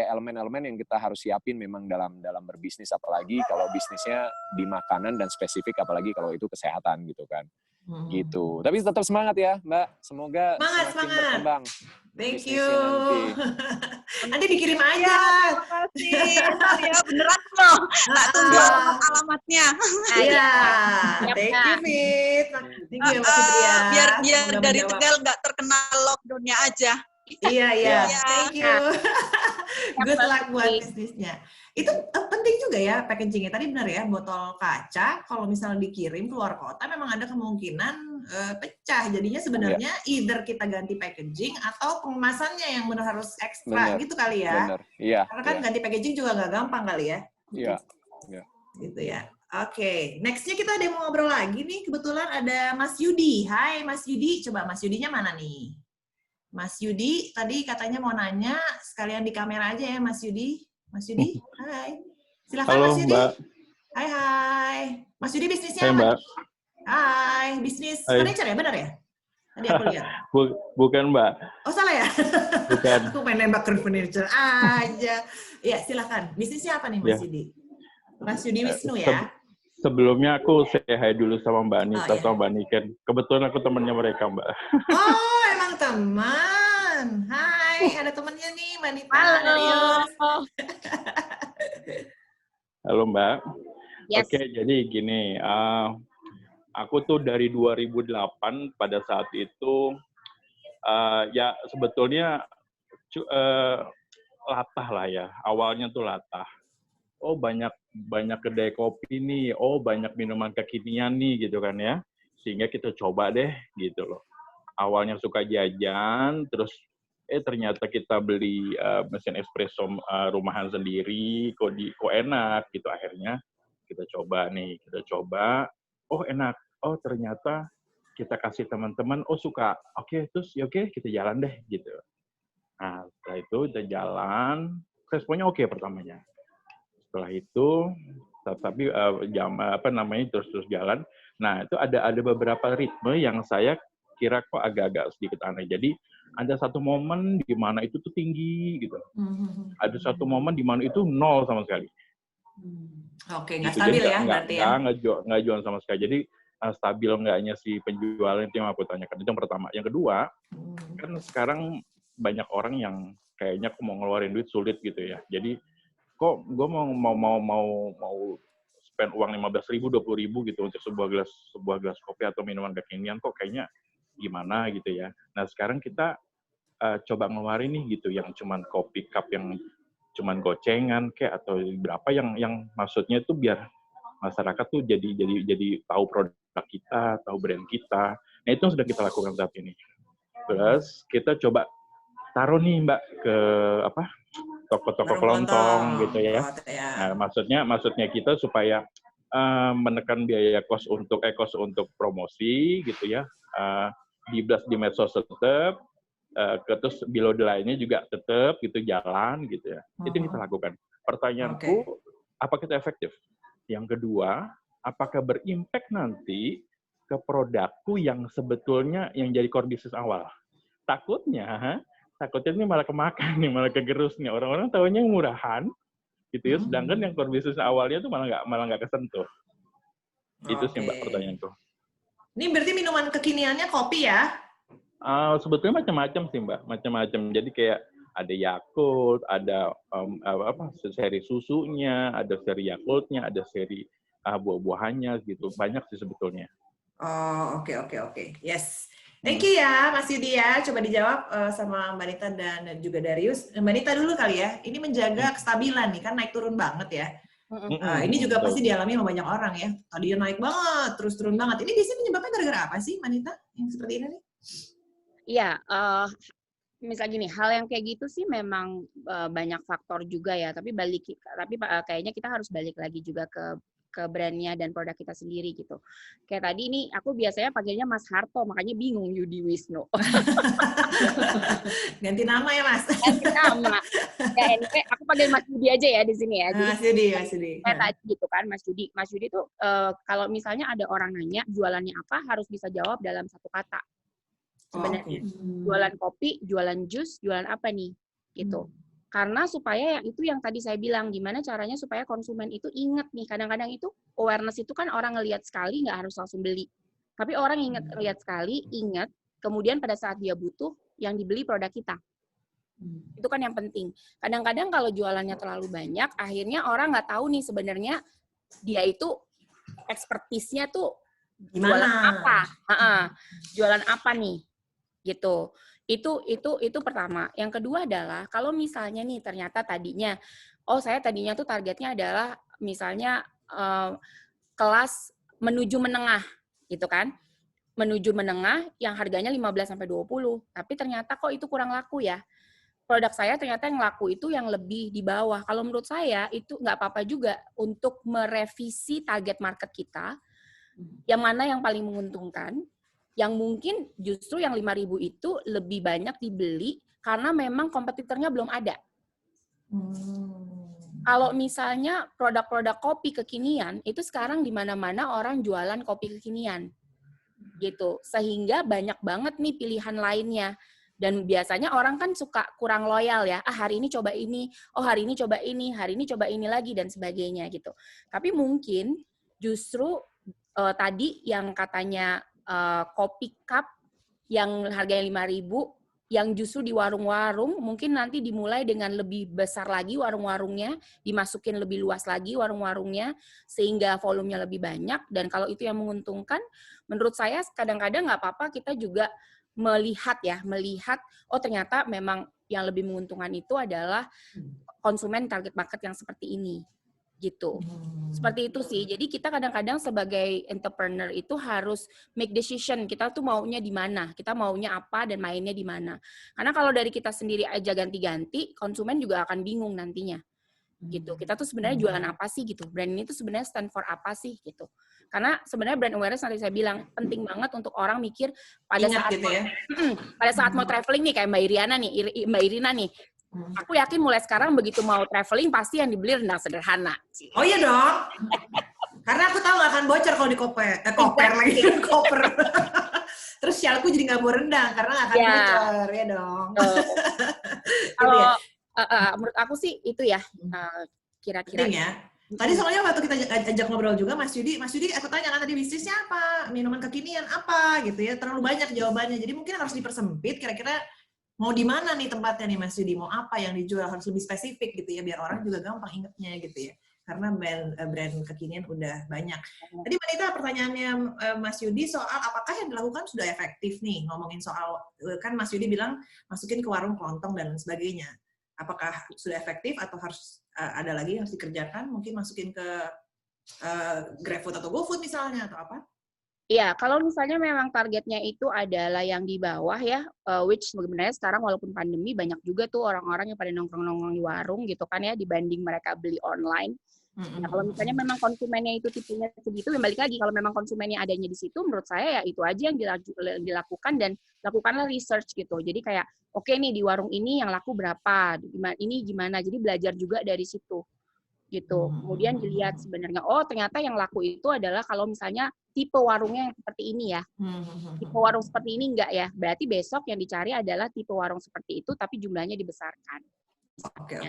elemen-elemen yang kita harus siapin memang dalam berbisnis, apalagi kalau bisnisnya di makanan dan spesifik, apalagi kalau itu kesehatan gitu kan. Gitu. Tapi tetap semangat ya Mbak, semoga semakin berkembang. Thank you. Nanti dikirim aja. Terima kasih. Ya beneran loh. Tak tunggu alamatnya. Iya. Thank you Fit. Thank you Mbak Fitria. Biar dari Tegal nggak terkena lockdown-nya aja. Iya. Thank you. Good luck buat bisnisnya. Itu penting juga ya packagingnya. Tadi benar ya, botol kaca kalau misalnya dikirim keluar kota memang ada kemungkinan pecah. Jadinya sebenarnya either kita ganti packaging atau pengemasannya yang benar harus ekstra gitu kali ya. Benar. Iya. Karena kan ganti packaging juga nggak gampang kali ya. Iya. Gitu ya. Oke, nextnya kita ada yang mau ngobrol lagi nih. Kebetulan ada Mas Yudi. Hai Mas Yudi, coba Mas Yudinya mana nih? Mas Yudi tadi katanya mau nanya, sekalian di kamera aja ya Mas Yudi. Mas Yudi, hai. Silakan. Halo, Mas Yudi. Mbak. Hai. Mas Yudi bisnisnya hai, apa? Mbak. Hai, bisnis Hai. furniture ya, benar ya? Tadi aku lihat. Bukan, Mbak. Oh, salah ya? Bukan. Aku main nembak ke furniture aja. Ya, silakan. Bisnisnya apa nih, Mas Ya. Yudi? Mas Yudi Wisnu ya? Sebelumnya aku say hi dulu sama Mbak Anita, iya. sama Mbak Niken. Kebetulan aku temannya mereka, Mbak. Oh, emang teman. Hai, ada temannya nih, Mbak Nita. Halo. Halo, Mbak. Yes. Oke, jadi gini, aku tuh dari 2008 pada saat itu, ya sebetulnya latah lah ya. Awalnya tuh latah. Oh, banyak kedai kopi nih. Oh, banyak minuman kekinian nih, gitu kan ya. Sehingga kita coba deh, gitu loh. Awalnya suka jajan, terus ternyata kita beli mesin espresso rumahan sendiri, kok enak gitu. Akhirnya kita coba, oh enak, oh ternyata kita kasih teman-teman, oh suka, oke, terus ya oke, kita jalan deh gitu. Nah setelah itu kita jalan, responnya oke pertamanya. Setelah itu, tapi terus jalan. Nah itu ada beberapa ritme yang saya kira kok agak-agak sedikit aneh. Jadi ada satu momen di mana itu tuh tinggi gitu. Ada satu momen di mana itu nol sama sekali. Oke, nggak Gitu. stabil Jadi ya berarti ya? Nggak jual sama sekali. Jadi stabil nggaknya si penjualan itu yang aku tanyakan. Itu yang pertama. Yang kedua, kan sekarang banyak orang yang kayaknya kok mau ngeluarin duit sulit gitu ya. Jadi kok gue mau spend uang 15.000, 20.000 gitu untuk sebuah gelas kopi atau minuman kekinian, kok kayaknya gimana gitu ya. Nah sekarang kita coba ngeluarin nih gitu, yang cuman kopi cup yang cuman gocengan kayak atau berapa yang maksudnya itu biar masyarakat tuh jadi tahu produk kita, tahu brand kita. Nah itu yang sudah kita lakukan saat ini. Terus kita coba taruh nih Mbak ke toko-toko kelontong gitu ya. Nah maksudnya kita supaya menekan biaya kos untuk promosi gitu ya. Di medsos tetap, terus below the line-nya juga tetap gitu jalan gitu ya. Itu yang kita lakukan. Pertanyaanku, apakah itu efektif? Yang kedua, apakah berimpact nanti ke produkku yang sebetulnya yang jadi core bisnis awal? Takutnya ini malah kemakan nih, malah kegerus nih. Orang-orang tahunya murahan gitu ya, sedangkan yang core bisnis awalnya tuh malah nggak kesentuh. Itu sih Mbak pertanyaanku. Ini berarti minuman kekiniannya kopi ya? Sebetulnya macam-macam sih Mbak, macam-macam. Jadi kayak ada Yakult, ada seri susunya, ada seri Yakultnya, ada seri buah-buahannya gitu. Banyak sih sebetulnya. Oh, oke. Yes. Thank you ya, Mas Yudi ya. Coba dijawab sama Mbak Nita dan juga Darius. Mbak Nita dulu kali ya. Ini menjaga kestabilan nih, kan naik turun banget ya. Ini juga pasti dialami sama banyak orang ya. Tadinya naik banget, terus turun banget. Ini biasanya penyebabnya gara-gara apa sih, Mbak Nita? Yang seperti ini nih? Iya, misalnya gini, hal yang kayak gitu sih memang banyak faktor juga ya. Tapi kayaknya kita harus balik lagi juga ke brandnya dan produk kita sendiri gitu. Kayak tadi ini aku biasanya panggilnya Mas Harto, makanya bingung Yudi Wisnu. Ganti nama ya Mas? Ganti nama. Ya anyway, aku panggil Mas Yudi aja ya di sini ya. Mas Yudi. Kayak tadi gitu kan Mas Yudi. Mas Yudi tuh kalau misalnya ada orang nanya jualannya apa, harus bisa jawab dalam satu kata. Sebenarnya jualan kopi, jualan jus, jualan apa nih gitu. Karena supaya yang tadi saya bilang, gimana caranya supaya konsumen itu ingat nih, kadang-kadang itu awareness itu kan orang ngelihat sekali nggak harus langsung beli, tapi orang lihat sekali, ingat, kemudian pada saat dia butuh yang dibeli produk kita. Itu kan yang penting. Kadang-kadang kalau jualannya terlalu banyak, akhirnya orang nggak tahu nih sebenarnya dia itu expertise-nya tuh jualan apa, jualan apa nih, gitu. Itu pertama. Yang kedua adalah kalau misalnya nih ternyata saya tadinya tuh targetnya adalah misalnya kelas menuju menengah gitu kan. Menuju menengah yang harganya 15 sampai 20, tapi ternyata kok itu kurang laku ya. Produk saya ternyata yang laku itu yang lebih di bawah. Kalau menurut saya itu nggak apa-apa juga untuk merevisi target market kita. Yang mana yang paling menguntungkan, yang mungkin justru yang 5.000 itu lebih banyak dibeli karena memang kompetitornya belum ada. Kalau misalnya produk-produk kopi kekinian, itu sekarang di mana-mana orang jualan kopi kekinian. gitu. Sehingga banyak banget nih pilihan lainnya. Dan biasanya orang kan suka kurang loyal ya. Hari ini coba ini, hari ini coba ini, hari ini coba ini lagi dan sebagainya gitu. Tapi mungkin justru tadi yang katanya kopi cup yang harganya 5.000 yang justru di warung-warung mungkin nanti dimulai dengan lebih besar lagi warung-warungnya, dimasukin lebih luas lagi warung-warungnya sehingga volumenya lebih banyak, dan kalau itu yang menguntungkan, menurut saya kadang-kadang nggak apa-apa kita juga melihat ternyata memang yang lebih menguntungkan itu adalah konsumen target market yang seperti ini. Gitu. Seperti itu sih. Jadi kita kadang-kadang sebagai entrepreneur itu harus make decision. Kita tuh maunya di mana, kita maunya apa dan mainnya di mana. Karena kalau dari kita sendiri aja ganti-ganti, konsumen juga akan bingung nantinya. Gitu. Kita tuh sebenarnya jualan apa sih gitu. Brand ini tuh sebenarnya stand for apa sih gitu. Karena sebenarnya brand awareness nanti saya bilang penting banget untuk orang mikir pada saat gitu ya. Pada saat mau traveling nih kayak Mbak Irina nih. Aku yakin mulai sekarang begitu mau traveling pasti yang dibeli rendang sederhana. Oh iya dong. Karena aku tahu nggak akan bocor kalau di koper lagi. Koper. Terus sialku jadi nggak mau rendang karena nggak akan bocor ya dong. Kalau menurut aku sih itu ya kira-kira. Penting ya. Tadi soalnya waktu kita ajak ngobrol juga Mas Yudi aku tanya kan tadi bisnisnya apa, minuman kekinian apa gitu ya, terlalu banyak jawabannya. Jadi mungkin harus dipersempit kira-kira mau di mana nih tempatnya nih Mas Yudi, mau apa yang dijual, harus lebih spesifik gitu ya, biar orang juga gampang ingetnya gitu ya. Karena brand kekinian udah banyak. Tadi Mbak Nita pertanyaannya Mas Yudi soal apakah yang dilakukan sudah efektif nih, ngomongin soal, kan Mas Yudi bilang masukin ke warung kelontong dan sebagainya. Apakah sudah efektif atau harus ada lagi yang harus dikerjakan, mungkin masukin ke GrabFood atau GoFood misalnya, atau apa? Iya, kalau misalnya memang targetnya itu adalah yang di bawah ya, which sebenarnya sekarang walaupun pandemi banyak juga tuh orang-orang yang pada nongkrong-nongkrong di warung gitu kan ya, dibanding mereka beli online. Nah, kalau misalnya memang konsumennya itu tipenya segitu, ya balik lagi, kalau memang konsumennya adanya di situ, menurut saya ya itu aja yang dilakukan dan lakukanlah research gitu. Jadi kayak, oke nih di warung ini yang laku berapa, ini gimana, jadi belajar juga dari situ. Gitu. Kemudian dilihat sebenarnya, ternyata yang laku itu adalah kalau misalnya tipe warungnya yang seperti ini ya. Tipe warung seperti ini enggak ya. Berarti besok yang dicari adalah tipe warung seperti itu tapi jumlahnya dibesarkan. Oke.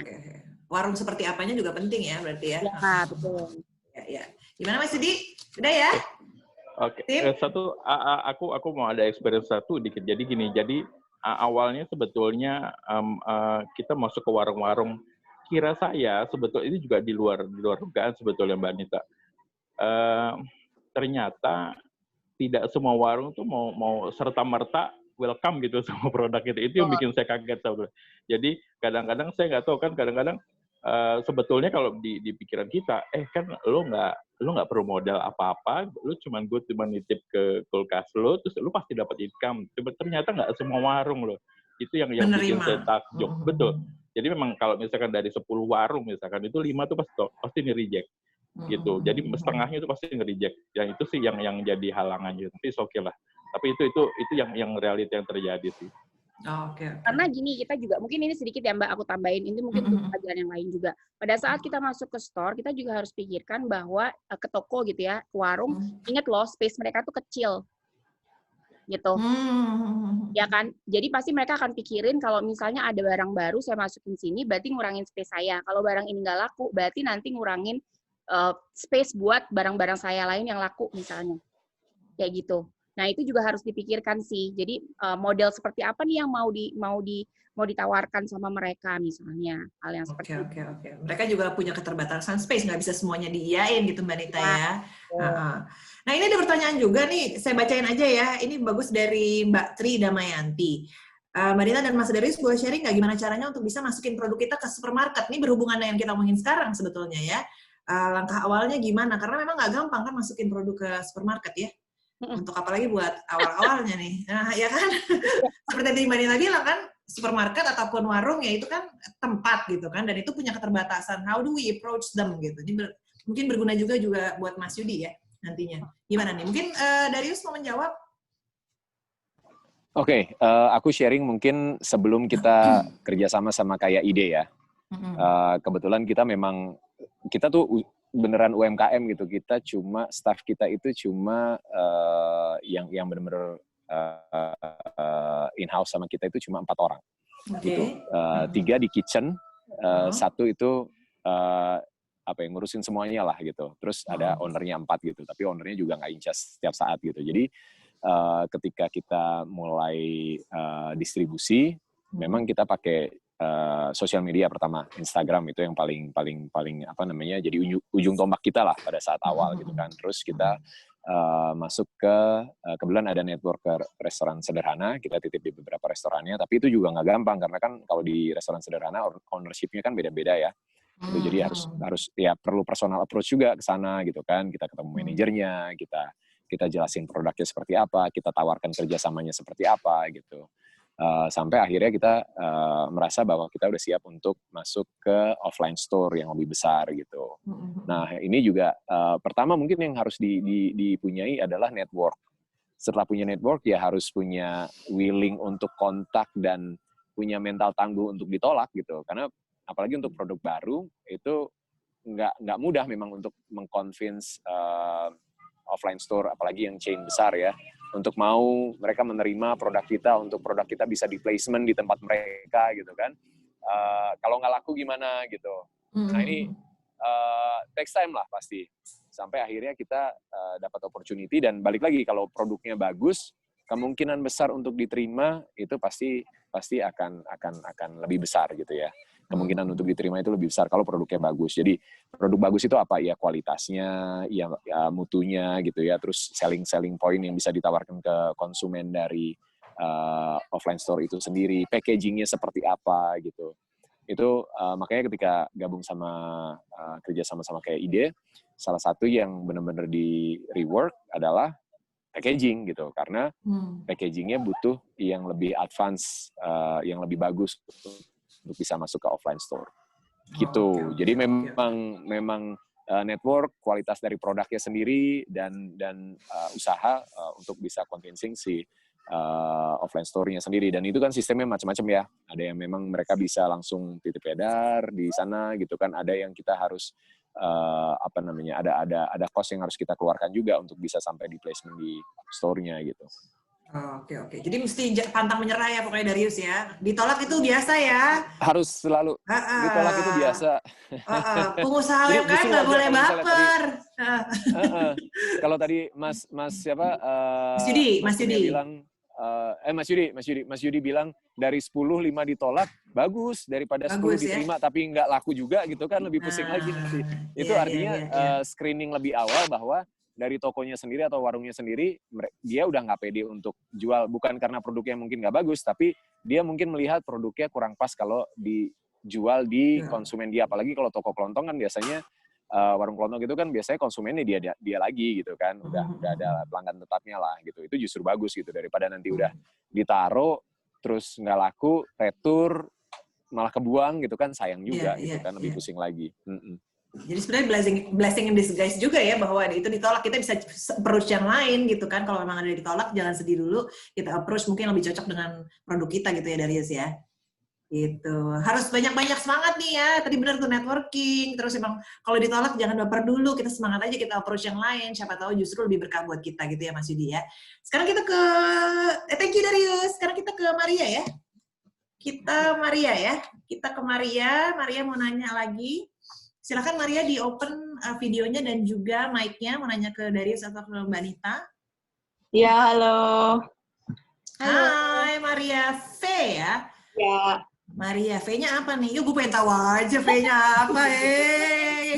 Warung seperti apanya juga penting ya berarti ya. Ya, betul. Ya. Gimana Mas Yudi? Udah ya? Oke. Satu aku mau ada experience satu dikit. Jadi gini, awalnya sebetulnya kita masuk ke warung-warung, kira saya sebetulnya ini juga di luar dugaan sebetulnya Mbak Anita. Ternyata tidak semua warung tuh mau serta-merta welcome gitu sama produk itu. Itu yang bikin saya kaget sebetulnya. Jadi kadang-kadang saya nggak tahu kan, kadang-kadang sebetulnya kalau di pikiran kita, kan lo nggak perlu modal apa-apa, lo cuma nitip ke kulkas lo, terus lo pasti dapat income. Ternyata nggak semua warung lo. Itu yang bikin saya takjub. Betul. Jadi memang kalau misalkan dari 10 warung misalkan itu 5 tuh pasti nge-reject gitu. Jadi setengahnya itu pasti nge-reject. Yang itu sih yang jadi halangan gitu. Tapi oke lah. Tapi itu yang realita yang terjadi sih. Oke. Karena gini, kita juga mungkin ini sedikit ya Mbak aku tambahin, ini mungkin untuk pelajaran yang lain juga. Pada saat kita masuk ke store, kita juga harus pikirkan bahwa ke toko gitu ya, ke warung, ingat loh space mereka tuh kecil. Gitu. Ya kan? Jadi pasti mereka akan pikirin kalau misalnya ada barang baru saya masukin sini, berarti ngurangin space saya. Kalau barang ini nggak laku, berarti nanti ngurangin space buat barang-barang saya lain yang laku misalnya. Kayak gitu. Nah, itu juga harus dipikirkan sih. Jadi model seperti apa nih yang mau ditawarkan sama mereka misalnya. Hal yang seperti itu. Oke. Mereka juga punya keterbatasan space, nggak bisa semuanya diiyain gitu Mbak Nita ya. Nah, ini ada pertanyaan juga nih, saya bacain aja ya. Ini bagus dari Mbak Tri Damayanti. Mbak Nita dan Mas Darius boleh sharing nggak gimana caranya untuk bisa masukin produk kita ke supermarket? Ini berhubungan dengan yang kita omongin sekarang sebetulnya ya. Langkah awalnya gimana? Karena memang nggak gampang kan masukin produk ke supermarket ya. Untuk apalagi buat awal-awalnya nih. Nah, ya kan? Seperti tadi Mbak Nita bilang kan, supermarket ataupun warung ya itu kan tempat gitu kan, dan itu punya keterbatasan. How do we approach them gitu. Ini mungkin berguna juga buat Mas Yudi ya nantinya. Gimana nih? Mungkin Darius mau menjawab? Oke, aku sharing mungkin sebelum kita kerjasama sama kayak ide ya. Kebetulan kita tuh beneran UMKM gitu. Kita cuma staff kita itu cuma yang benar-benar in-house sama kita itu cuma 4 orang. Gitu. 3 di kitchen, 1 itu ngurusin semuanya lah gitu. Terus ada ownernya 4 gitu. Tapi ownernya juga nggak incas setiap saat gitu. Jadi ketika kita mulai distribusi, memang kita pakai sosial media pertama, Instagram itu yang paling jadi ujung tombak kita lah pada saat awal gitu kan. Terus kita masuk ke kebetulan ada network ke restoran sederhana, kita titip di beberapa restorannya, tapi itu juga nggak gampang karena kan kalau di restoran sederhana ownership-nya kan beda-beda ya. Gitu, jadi harus ya perlu personal approach juga ke sana gitu kan. Kita ketemu manajernya, kita jelasin produknya seperti apa, kita tawarkan kerjasamanya seperti apa gitu. Sampai akhirnya kita merasa bahwa kita udah siap untuk masuk ke offline store yang lebih besar gitu. Nah ini juga pertama mungkin yang harus dipunyai adalah network. Setelah punya network ya harus punya willing untuk kontak dan punya mental tangguh untuk ditolak gitu. Karena apalagi untuk produk baru itu nggak mudah memang untuk mengconvince offline store, apalagi yang chain besar ya, untuk mau mereka menerima produk kita, untuk produk kita bisa di placement di tempat mereka gitu kan. Kalau nggak laku gimana gitu. Nah ini takes time lah pasti. Sampai akhirnya kita dapat opportunity dan balik lagi kalau produknya bagus, kemungkinan besar untuk diterima itu pasti akan lebih besar gitu ya. Kemungkinan untuk diterima itu lebih besar kalau produknya bagus. Jadi produk bagus itu apa? Ya kualitasnya, ya mutunya gitu ya. Terus selling point yang bisa ditawarkan ke konsumen dari offline store itu sendiri. Packagingnya seperti apa gitu. Itu makanya ketika gabung kerja sama kayak Ide, salah satu yang benar-benar di rework adalah packaging gitu. Karena packagingnya butuh yang lebih advance, yang lebih bagus untuk bisa masuk ke offline store, gitu. Jadi memang network, kualitas dari produknya sendiri dan usaha untuk bisa convincing si offline store-nya sendiri. Dan itu kan sistemnya macam-macam ya. Ada yang memang mereka bisa langsung titip edar di sana gitu kan. Ada yang kita harus ada cost yang harus kita keluarkan juga untuk bisa sampai di placement di store-nya gitu. Oke. Jadi mesti pantang menyerah ya pokoknya Darius ya. Ditolak itu biasa ya. Harus selalu ditolak itu biasa. Pengusaha UMKM nggak boleh baper. Kalau tadi Mas siapa? Mas Yudi bilang Mas Yudi bilang dari 10 5 ditolak, bagus daripada 10 diterima ya? Tapi nggak laku juga gitu kan, lebih pusing lagi nanti. Itu artinya screening lebih awal bahwa dari tokonya sendiri atau warungnya sendiri, dia udah nggak pede untuk jual. Bukan karena produknya mungkin nggak bagus, tapi dia mungkin melihat produknya kurang pas kalau dijual di konsumen dia. Apalagi kalau toko kelontong kan biasanya, warung kelontong itu kan biasanya konsumennya dia lagi gitu kan. Udah ada pelanggan tetapnya lah gitu. Itu justru bagus gitu, daripada nanti udah ditaruh, terus nggak laku, retur, malah kebuang gitu kan, sayang juga gitu kan, lebih pusing lagi. Jadi sebenarnya blessing in disguise juga ya, bahwa itu ditolak, kita bisa approach yang lain gitu kan. Kalau memang ada ditolak, jangan sedih dulu, kita approach mungkin lebih cocok dengan produk kita gitu ya Darius ya. Gitu. Harus banyak-banyak semangat nih ya. Tadi benar tuh networking, terus emang kalau ditolak jangan baper dulu, kita semangat aja, kita approach yang lain, siapa tahu justru lebih berkah buat kita gitu ya Mas Yudi ya. Sekarang kita thank you Darius. Sekarang kita ke Maria ya. Kita ke Maria mau nanya lagi. Silakan Maria di open videonya dan juga mic-nya, mau nanya ke Darius atau ke Mbak Nita. Ya, halo. Hai Maria V ya. Ya. Maria V-nya apa nih? Yuk gue pengen tahu aja V-nya apa.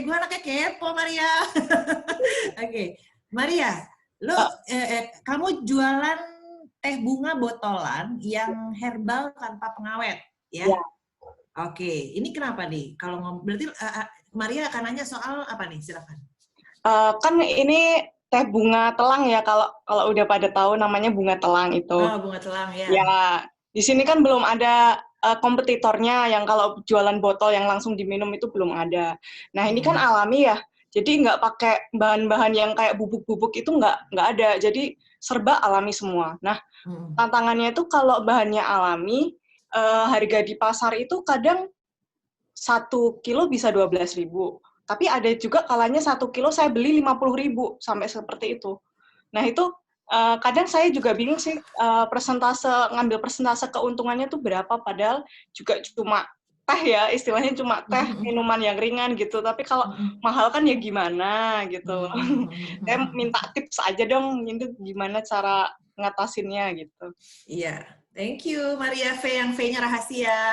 Gue anaknya kepo Maria. Oke. Maria, lo kamu jualan teh bunga botolan yang herbal tanpa pengawet ya? Ya. Oke, ini kenapa nih? Kalau berarti Maria akan nanya soal apa nih? Silakan. Kan ini teh bunga telang ya, kalau udah pada tahu namanya bunga telang itu. Oh, bunga telang ya. Ya, di sini kan belum ada kompetitornya yang kalau jualan botol yang langsung diminum itu belum ada. Nah, ini kan alami ya. Jadi nggak pakai bahan-bahan yang kayak bubuk-bubuk itu nggak ada. Jadi serba alami semua. Nah, tantangannya itu kalau bahannya alami, harga di pasar itu kadang 1 kilo bisa 12.000. Tapi ada juga kalanya 1 kilo saya beli 50.000 sampai seperti itu. Nah itu kadang saya juga bingung sih ngambil persentase keuntungannya tuh berapa, padahal juga cuma teh ya, istilahnya cuma teh, minuman yang ringan gitu. Tapi kalau mahal kan ya gimana gitu. Saya minta tips aja dong, itu gimana cara ngatasinnya gitu. Iya, thank you Maria V, yang V-nya rahasia.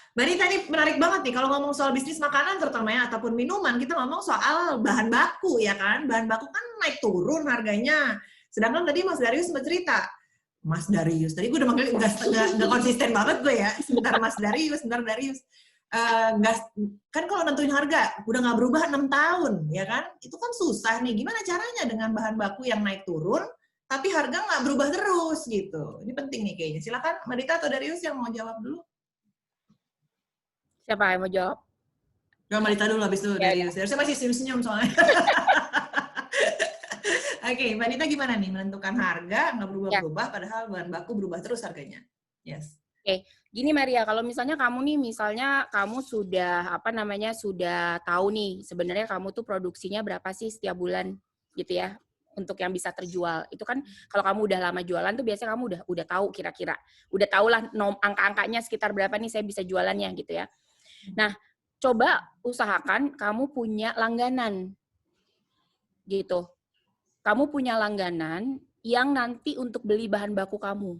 Mbak Nita, ini menarik banget nih, kalau ngomong soal bisnis makanan terutama ya, ataupun minuman, kita ngomong soal bahan baku ya kan, bahan baku kan naik turun harganya. Sedangkan tadi Mas Darius sempat cerita, Mas Darius, tadi gue udah manggil nggak konsisten banget gue ya, sebentar Mas Darius, sebentar Darius. Kan kalau nentuin harga, udah nggak berubah 6 tahun, ya kan? Itu kan susah nih, gimana caranya dengan bahan baku yang naik turun, tapi harga nggak berubah terus gitu. Ini penting nih kayaknya. Silakan Mbak Dita atau Darius yang mau jawab dulu. Siapa yang mau jawab? Mbak Dita dulu, habis itu Darius. Dariusnya masih senyum-senyum soalnya. Oke, Mbak Dita gimana nih menentukan harga nggak berubah-berubah, padahal bahan baku berubah terus harganya? Yes. Oke, gini Maria, kalau misalnya kamu nih, misalnya kamu sudah sudah tahu nih sebenarnya kamu tuh produksinya berapa sih setiap bulan gitu ya, untuk yang bisa terjual. Itu kan kalau kamu udah lama jualan tuh biasanya kamu udah tahu kira-kira, udah tahu lah angka-angkanya sekitar berapa nih saya bisa jualannya gitu ya. Nah, coba usahakan kamu punya langganan gitu. Kamu punya langganan yang nanti untuk beli bahan baku kamu.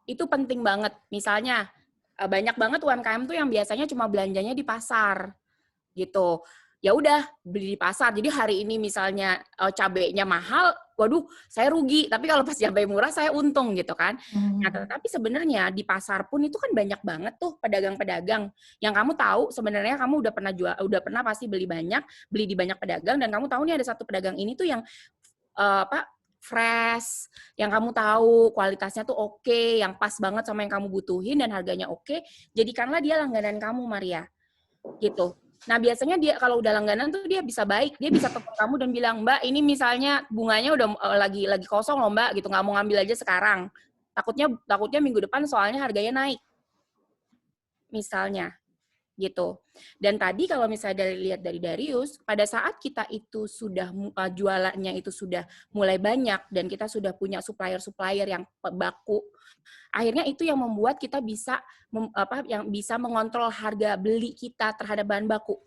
Itu penting banget. Misalnya, banyak banget UMKM tuh yang biasanya cuma belanjanya di pasar, gitu. Ya udah, beli di pasar. Jadi hari ini misalnya cabenya mahal, waduh, saya rugi. Tapi kalau pas cabai murah, saya untung, gitu kan. Nah, tapi sebenarnya di pasar pun itu kan banyak banget tuh pedagang-pedagang yang kamu tahu sebenarnya kamu udah pernah pasti beli di banyak pedagang, dan kamu tahu nih ada satu pedagang ini tuh yang fresh, yang kamu tahu kualitasnya tuh oke, yang pas banget sama yang kamu butuhin dan harganya oke, jadikanlah dia langganan kamu, Maria. Gitu. Nah, biasanya dia kalau udah langganan tuh dia bisa baik, dia bisa telepon kamu dan bilang, "Mbak, ini misalnya bunganya udah lagi kosong loh, Mbak," gitu, nggak mau ngambil aja sekarang. Takutnya minggu depan soalnya harganya naik. Misalnya. Gitu. Dan tadi kalau misalnya lihat dari Darius, pada saat kita itu sudah jualannya itu sudah mulai banyak dan kita sudah punya supplier-supplier yang baku, akhirnya itu yang membuat kita bisa mengontrol harga beli kita terhadap bahan baku.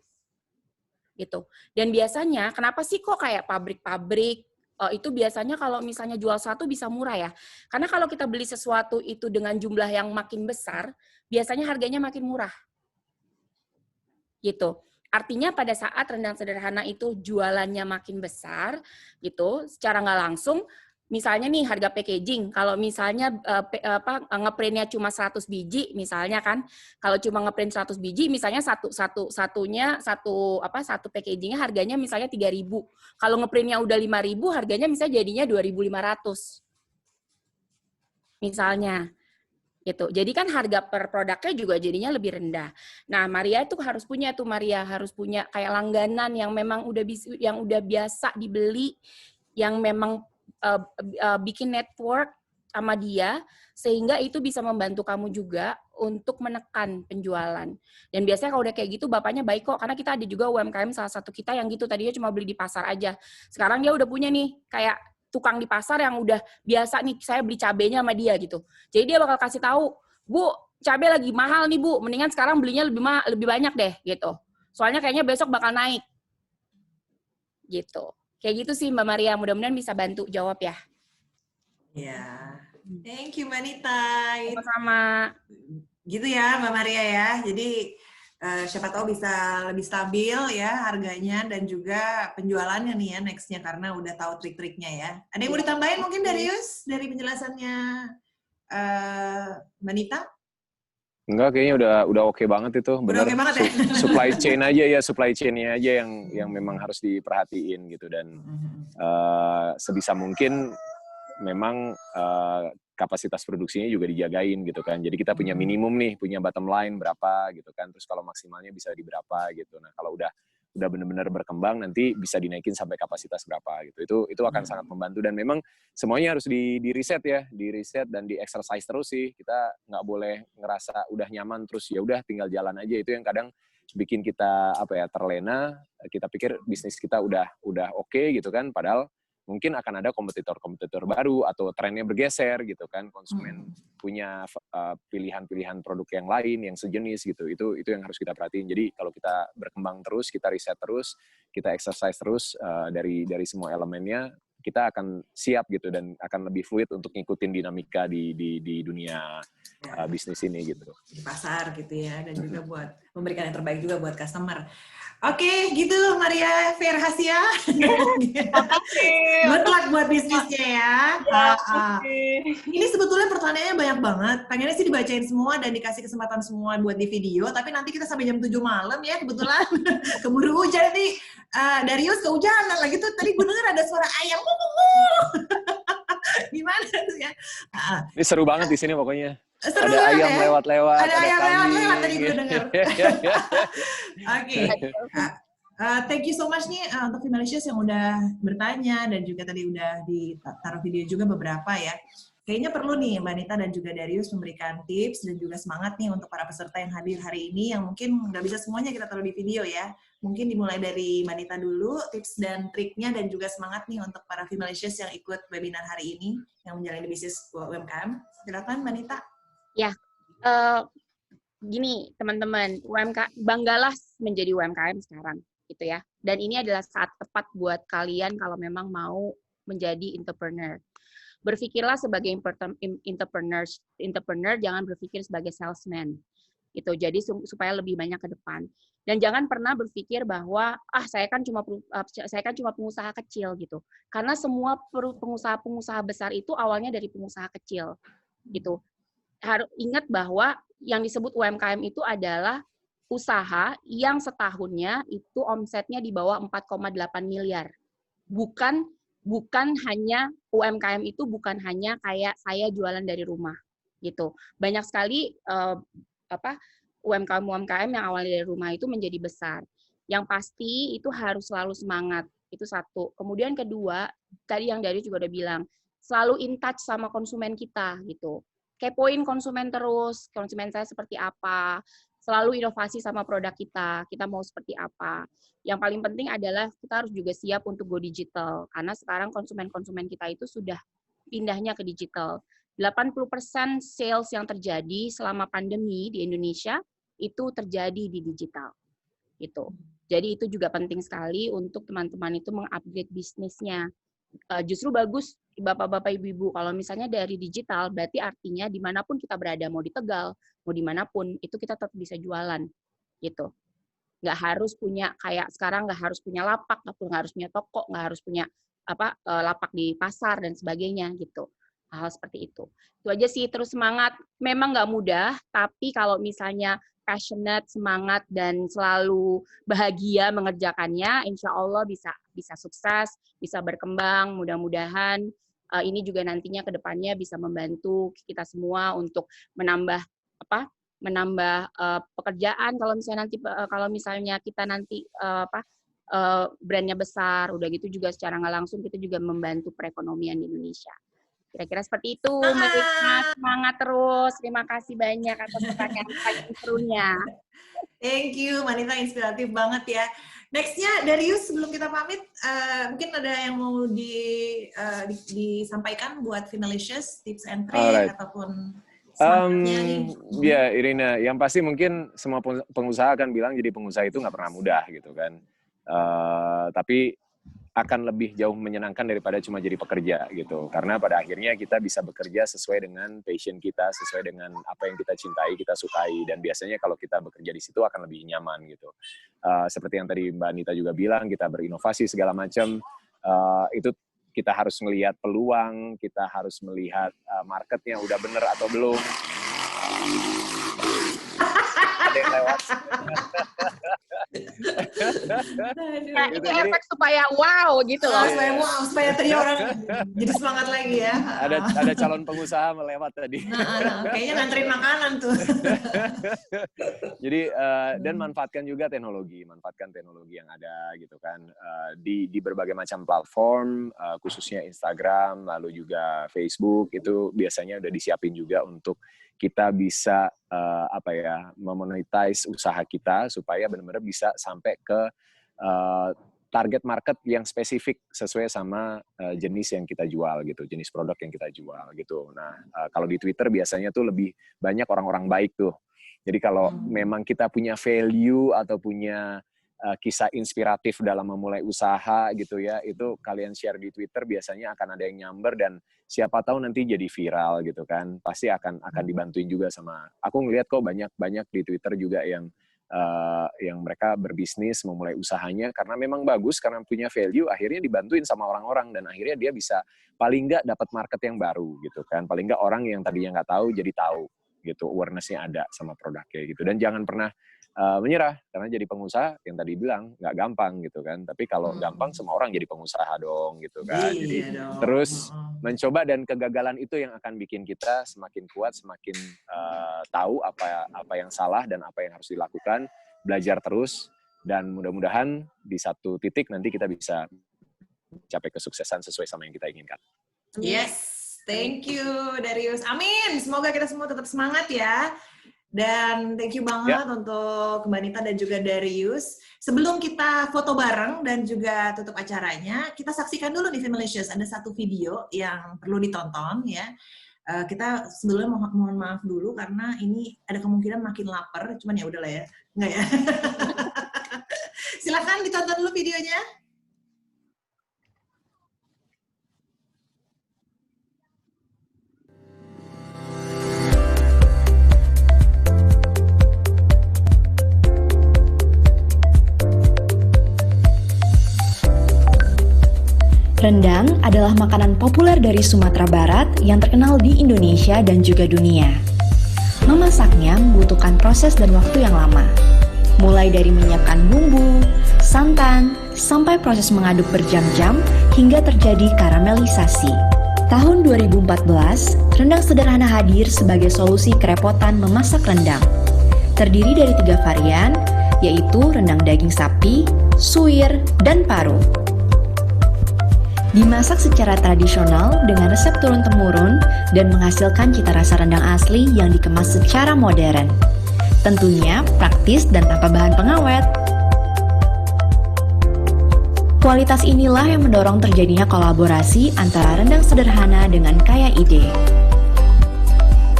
Gitu. Dan biasanya kenapa sih kok kayak pabrik-pabrik itu biasanya kalau misalnya jual satu bisa murah ya? Karena kalau kita beli sesuatu itu dengan jumlah yang makin besar, biasanya harganya makin murah. Gitu. Artinya pada saat rendang sederhana itu jualannya makin besar, gitu, secara nggak langsung, misalnya nih harga packaging, kalau misalnya ngeprintnya cuma 100 biji, misalnya kan, kalau cuma ngeprint 100 biji, misalnya satu packagingnya harganya misalnya 3.000. Kalau ngeprintnya udah 5.000, harganya misalnya jadinya 2.500. Misalnya. Gitu. Jadi kan harga per produknya juga jadinya lebih rendah. Nah, Maria itu harus punya kayak langganan yang memang udah biasa dibeli, yang memang bikin network sama dia, sehingga itu bisa membantu kamu juga untuk menekan penjualan. Dan biasanya kalau udah kayak gitu, bapaknya baik kok, karena kita ada juga UMKM salah satu kita yang gitu, tadinya cuma beli di pasar aja. Sekarang dia udah punya nih, kayak tukang di pasar yang udah biasa nih, saya beli cabenya sama dia gitu. Jadi dia bakal kasih tahu, "Bu, cabai lagi mahal nih Bu, mendingan sekarang belinya lebih banyak deh," gitu. Soalnya kayaknya besok bakal naik. Gitu. Kayak gitu sih Mbak Maria, mudah-mudahan bisa bantu jawab ya. Ya, thank you Mbak Nita. Sama-sama. Gitu ya Mbak Maria ya, jadi siapa tahu bisa lebih stabil ya harganya dan juga penjualannya nih ya nextnya karena udah tahu trik-triknya ya. Ada yang mau ditambahin mungkin Darius dari penjelasannya Mbak Nita? Enggak, kayaknya udah oke banget itu. Benar. Udah oke banget ya? Supply chain-nya aja yang memang harus diperhatiin gitu, dan sebisa mungkin memang kapasitas produksinya juga dijagain gitu kan. Jadi kita punya minimum nih, punya bottom line berapa gitu kan. Terus kalau maksimalnya bisa di berapa gitu. Nah, kalau udah udah benar-benar berkembang, nanti bisa dinaikin sampai kapasitas berapa gitu. Itu akan sangat membantu, dan memang semuanya harus di riset ya, di riset dan di exercise terus sih. Kita nggak boleh ngerasa udah nyaman terus ya udah tinggal jalan aja. Itu yang kadang bikin kita terlena. Kita pikir bisnis kita udah oke gitu kan, padahal mungkin akan ada kompetitor baru atau trennya bergeser gitu kan, konsumen punya pilihan-pilihan produk yang lain yang sejenis gitu. Itu yang harus kita perhatiin. Jadi kalau kita berkembang terus, kita riset terus, kita exercise terus dari semua elemennya, kita akan siap gitu dan akan lebih fluid untuk ngikutin dinamika di dunia bisnis ini gitu. Di pasar gitu ya, dan juga buat memberikan yang terbaik juga buat customer. Oke, gitu Maria Ferhasia. Good luck buat bisnisnya ya. Ini sebetulnya pertanyaannya banyak banget. Pengennya sih dibacain semua dan dikasih kesempatan semua buat di video, tapi nanti kita sampai jam 7 malam ya kebetulan. Keburu hujan nih. Darius kehujanan lagi tuh. Tadi gue denger ada suara ayam. Gimana tuh ya? Ini seru banget di sini pokoknya. Seru ada ayam ya? lewat-lewat, ada ayam lewat tadi gue dengar. Oke. Thank you so much nih untuk Femalicious yang udah bertanya dan juga tadi udah ditaruh video juga beberapa ya. Kayaknya perlu nih Mbak Nita dan juga Darius memberikan tips dan juga semangat nih untuk para peserta yang hadir hari ini yang mungkin nggak bisa semuanya kita taruh di video ya. Mungkin dimulai dari Mbak Nita dulu, tips dan triknya dan juga semangat nih untuk para Femalicious yang ikut webinar hari ini yang menjalani bisnis UMKM. Silakan Mbak Nita. Ya, gini teman-teman, banggalah menjadi UMKM sekarang, gitu ya. Dan ini adalah saat tepat buat kalian kalau memang mau menjadi entrepreneur. Berpikirlah sebagai entrepreneur, jangan berpikir sebagai salesman, gitu. Jadi supaya lebih banyak ke depan. Dan jangan pernah berpikir bahwa saya kan cuma pengusaha kecil gitu. Karena semua pengusaha besar itu awalnya dari pengusaha kecil, gitu. Harus ingat bahwa yang disebut UMKM itu adalah usaha yang setahunnya itu omsetnya di bawah 4,8 miliar. Bukan hanya UMKM itu bukan hanya kayak saya jualan dari rumah gitu. Banyak sekali UMKM yang awalnya dari rumah itu menjadi besar. Yang pasti itu harus selalu semangat. Itu satu. Kemudian kedua, tadi yang Darius juga udah bilang, selalu in touch sama konsumen kita gitu. Kepoin konsumen terus, konsumen saya seperti apa, selalu inovasi sama produk kita mau seperti apa. Yang paling penting adalah kita harus juga siap untuk go digital, karena sekarang konsumen-konsumen kita itu sudah pindahnya ke digital. 80% sales yang terjadi selama pandemi di Indonesia itu terjadi di digital. Gitu. Jadi itu juga penting sekali untuk teman-teman itu mengupgrade bisnisnya. Justru bagus bapak-bapak ibu-ibu kalau misalnya dari digital berarti artinya dimanapun kita berada, mau di Tegal mau dimanapun itu kita tetap bisa jualan gitu. Nggak harus punya kayak sekarang, nggak harus punya lapak, nggak harus punya toko, nggak harus punya lapak di pasar dan sebagainya gitu. Hal seperti itu aja sih. Terus semangat, memang nggak mudah, tapi kalau misalnya passionate, semangat, dan selalu bahagia mengerjakannya, insya Allah bisa sukses, bisa berkembang. Mudah-mudahan ini juga nantinya ke depannya bisa membantu kita semua untuk menambah pekerjaan. Kalau misalnya kita nanti brandnya besar, udah gitu juga secara nggak langsung kita juga membantu perekonomian di Indonesia. Kira-kira seperti itu. Semangat terus. Terima kasih banyak atas pertanyaan paling serunya. Thank you, Manita, inspiratif banget ya. Next-nya, Darius, sebelum kita pamit, mungkin ada yang mau disampaikan buat Femalicious, tips and trick, ataupun semangatnya nih. Ya, Irina, yang pasti mungkin semua pengusaha akan bilang jadi pengusaha itu nggak pernah mudah gitu kan. Tapi akan lebih jauh menyenangkan daripada cuma jadi pekerja gitu. Karena pada akhirnya kita bisa bekerja sesuai dengan passion kita, sesuai dengan apa yang kita cintai, kita sukai. Dan biasanya kalau kita bekerja di situ akan lebih nyaman gitu. Seperti yang tadi Mbak Anita juga bilang, kita berinovasi segala macam. Itu kita harus melihat peluang, kita harus melihat marketnya udah bener atau belum. Ada yang lewat. Ini efek supaya wow gitu loh. Supaya tadi orang jadi semangat lagi ya. Ada calon pengusaha melewat tadi. Kayaknya nganterin makanan tuh. Jadi dan manfaatkan juga teknologi yang ada gitu kan di berbagai macam platform, khususnya Instagram, lalu juga Facebook itu biasanya udah disiapin juga untuk kita bisa memonetize usaha kita supaya benar-benar bisa sampai ke target market yang spesifik sesuai sama jenis yang kita jual gitu, jenis produk yang kita jual gitu. Nah, kalau di Twitter biasanya tuh lebih banyak orang-orang baik tuh. Jadi kalau memang kita punya value atau punya kisah inspiratif dalam memulai usaha gitu ya, itu kalian share di Twitter biasanya akan ada yang nyamber dan siapa tahu nanti jadi viral gitu kan. Pasti akan dibantuin juga sama. Aku ngelihat kok banyak di Twitter juga yang mereka berbisnis memulai usahanya karena memang bagus, karena punya value, akhirnya dibantuin sama orang-orang dan akhirnya dia bisa paling nggak dapat market yang baru gitu kan. Paling nggak orang yang tadinya nggak tahu jadi tahu gitu, awareness-nya ada sama produknya gitu. Dan jangan pernah menyerah, karena jadi pengusaha yang tadi bilang nggak gampang gitu kan, tapi kalau gampang semua orang jadi pengusaha dong gitu kan. Jadi terus mencoba, dan kegagalan itu yang akan bikin kita semakin kuat, semakin tahu apa yang salah dan apa yang harus dilakukan, belajar terus, dan mudah-mudahan di satu titik nanti kita bisa capai kesuksesan sesuai sama yang kita inginkan. Yes, thank you Darius. Amin, semoga kita semua tetap semangat ya. Dan thank you banget untuk Mbak Nita dan juga Darius. Sebelum kita foto bareng dan juga tutup acaranya, kita saksikan dulu nih Femalicious. Ada satu video yang perlu ditonton ya. Kita sebelumnya mohon maaf dulu karena ini ada kemungkinan makin lapar. Cuman ya udahlah ya, enggak ya. Silakan ditonton dulu videonya. Rendang adalah makanan populer dari Sumatera Barat yang terkenal di Indonesia dan juga dunia. Memasaknya membutuhkan proses dan waktu yang lama, mulai dari menyiapkan bumbu, santan, sampai proses mengaduk berjam-jam hingga terjadi karamelisasi. Tahun 2014, rendang sederhana hadir sebagai solusi kerepotan memasak rendang. Terdiri dari 3 varian, yaitu rendang daging sapi, suwir, dan paru. Dimasak secara tradisional dengan resep turun-temurun dan menghasilkan cita rasa rendang asli yang dikemas secara modern. Tentunya praktis dan tanpa bahan pengawet. Kualitas inilah yang mendorong terjadinya kolaborasi antara rendang sederhana dengan kaya ide.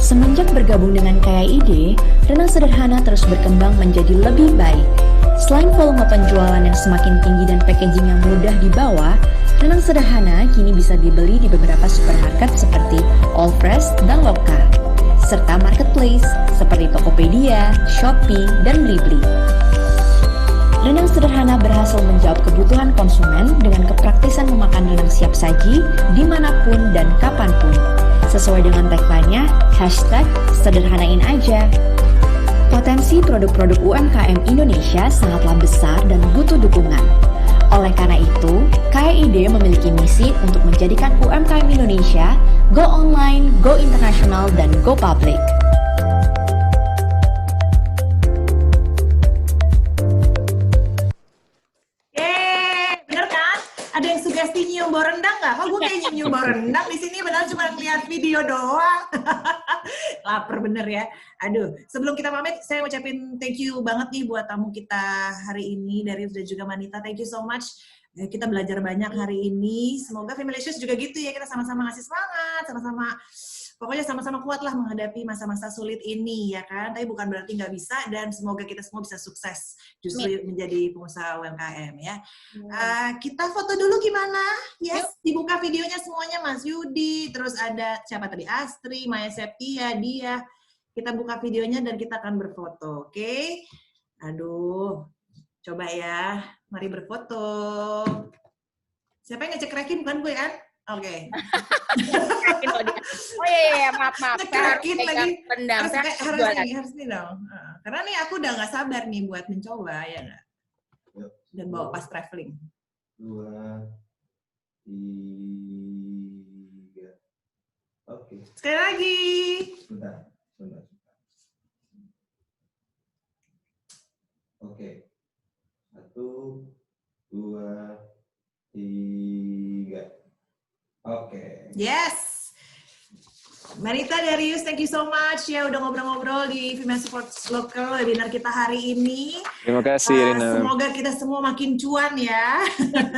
Semenjak bergabung dengan Kaya Ide, rendang sederhana terus berkembang menjadi lebih baik. Selain volume penjualan yang semakin tinggi dan packaging yang mudah dibawa, rendang sederhana kini bisa dibeli di beberapa supermarket seperti Allfresh dan Loka, serta marketplace seperti Tokopedia, Shopee, dan Blibli. Rendang sederhana berhasil menjawab kebutuhan konsumen dengan kepraktisan memakan rendang siap saji dimanapun dan kapanpun. Sesuai dengan tagline-nya, #sederhanain aja. Potensi produk-produk UMKM Indonesia sangatlah besar dan butuh dukungan. Oleh karena itu, Kaya Ide memiliki misi untuk menjadikan UMKM Indonesia go online, go internasional, dan go public. Bener kan? Ada yang sugesti nyium bau rendang nggak? Kok gue kayak nyium bau rendang di sini, padahal cuma lihat video doang. Lapar bener ya. Aduh, sebelum kita pamit, saya ucapin thank you banget nih buat tamu kita hari ini, Darius dan juga Manita. Thank you so much. Kita belajar banyak hari ini. Semoga Femalicious juga gitu ya, kita sama-sama ngasih semangat, pokoknya sama-sama kuat lah menghadapi masa-masa sulit ini ya kan. Tapi bukan berarti nggak bisa, dan semoga kita semua bisa sukses justru menjadi pengusaha UMKM ya. Kita foto dulu gimana? Yes, dibuka videonya semuanya, Mas Yudi, terus ada siapa tadi? Astri, Maya Septia, dia. Kita buka videonya dan kita akan berfoto, oke? Aduh, coba ya, mari berfoto. Siapa yang ngecek-rekin, bukan gue kan? Oke. Oh iya, maaf. Ngecek-rekin lagi. Rendang. Harus nih dong. Karena nih aku udah nggak sabar nih buat mencoba, ya nggak? dan bawa pas traveling. 2, 3. Oke. Sekali lagi. Sebentar. Oke. 1, 2, 3. Oke. Yes. Manita, Darius, thank you so much ya udah ngobrol-ngobrol di Female Support Local webinar kita hari ini. Terima kasih, Rina. Semoga kita semua makin cuan ya.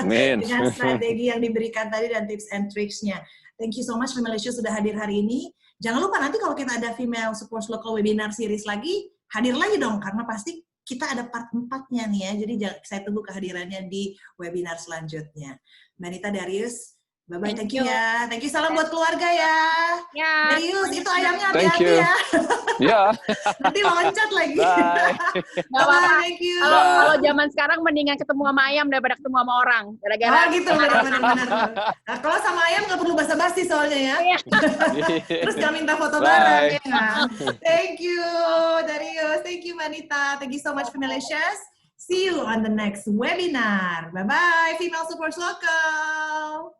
Amin. Dengan strategi yang diberikan tadi dan tips and tricks-nya. Thank you so much Female Issues sudah hadir hari ini. Jangan lupa nanti kalau kita ada Female Support Local webinar series lagi, hadir lagi dong karena pasti kita ada part 4-nya nih ya. Jadi saya tunggu kehadirannya di webinar selanjutnya. Manita, Darius, bye-bye, thank you ya. Thank you, salam buat keluarga ya. Ya. Darius, itu ayamnya Thank hati-hati you. ya. Ya. Nanti loncat lagi. Bye. Bye-bye, thank you. Kalau zaman sekarang mendingan ketemu sama ayam daripada ketemu sama orang. Gara-gara gitu, benar. Nah, kalau sama ayam nggak perlu basa-basi soalnya ya. Terus nggak minta foto bareng ya kan? Thank you, Darius. Thank you, Manita. Thank you so much, Femalicious. See you on the next webinar. Bye-bye, Female Support Local.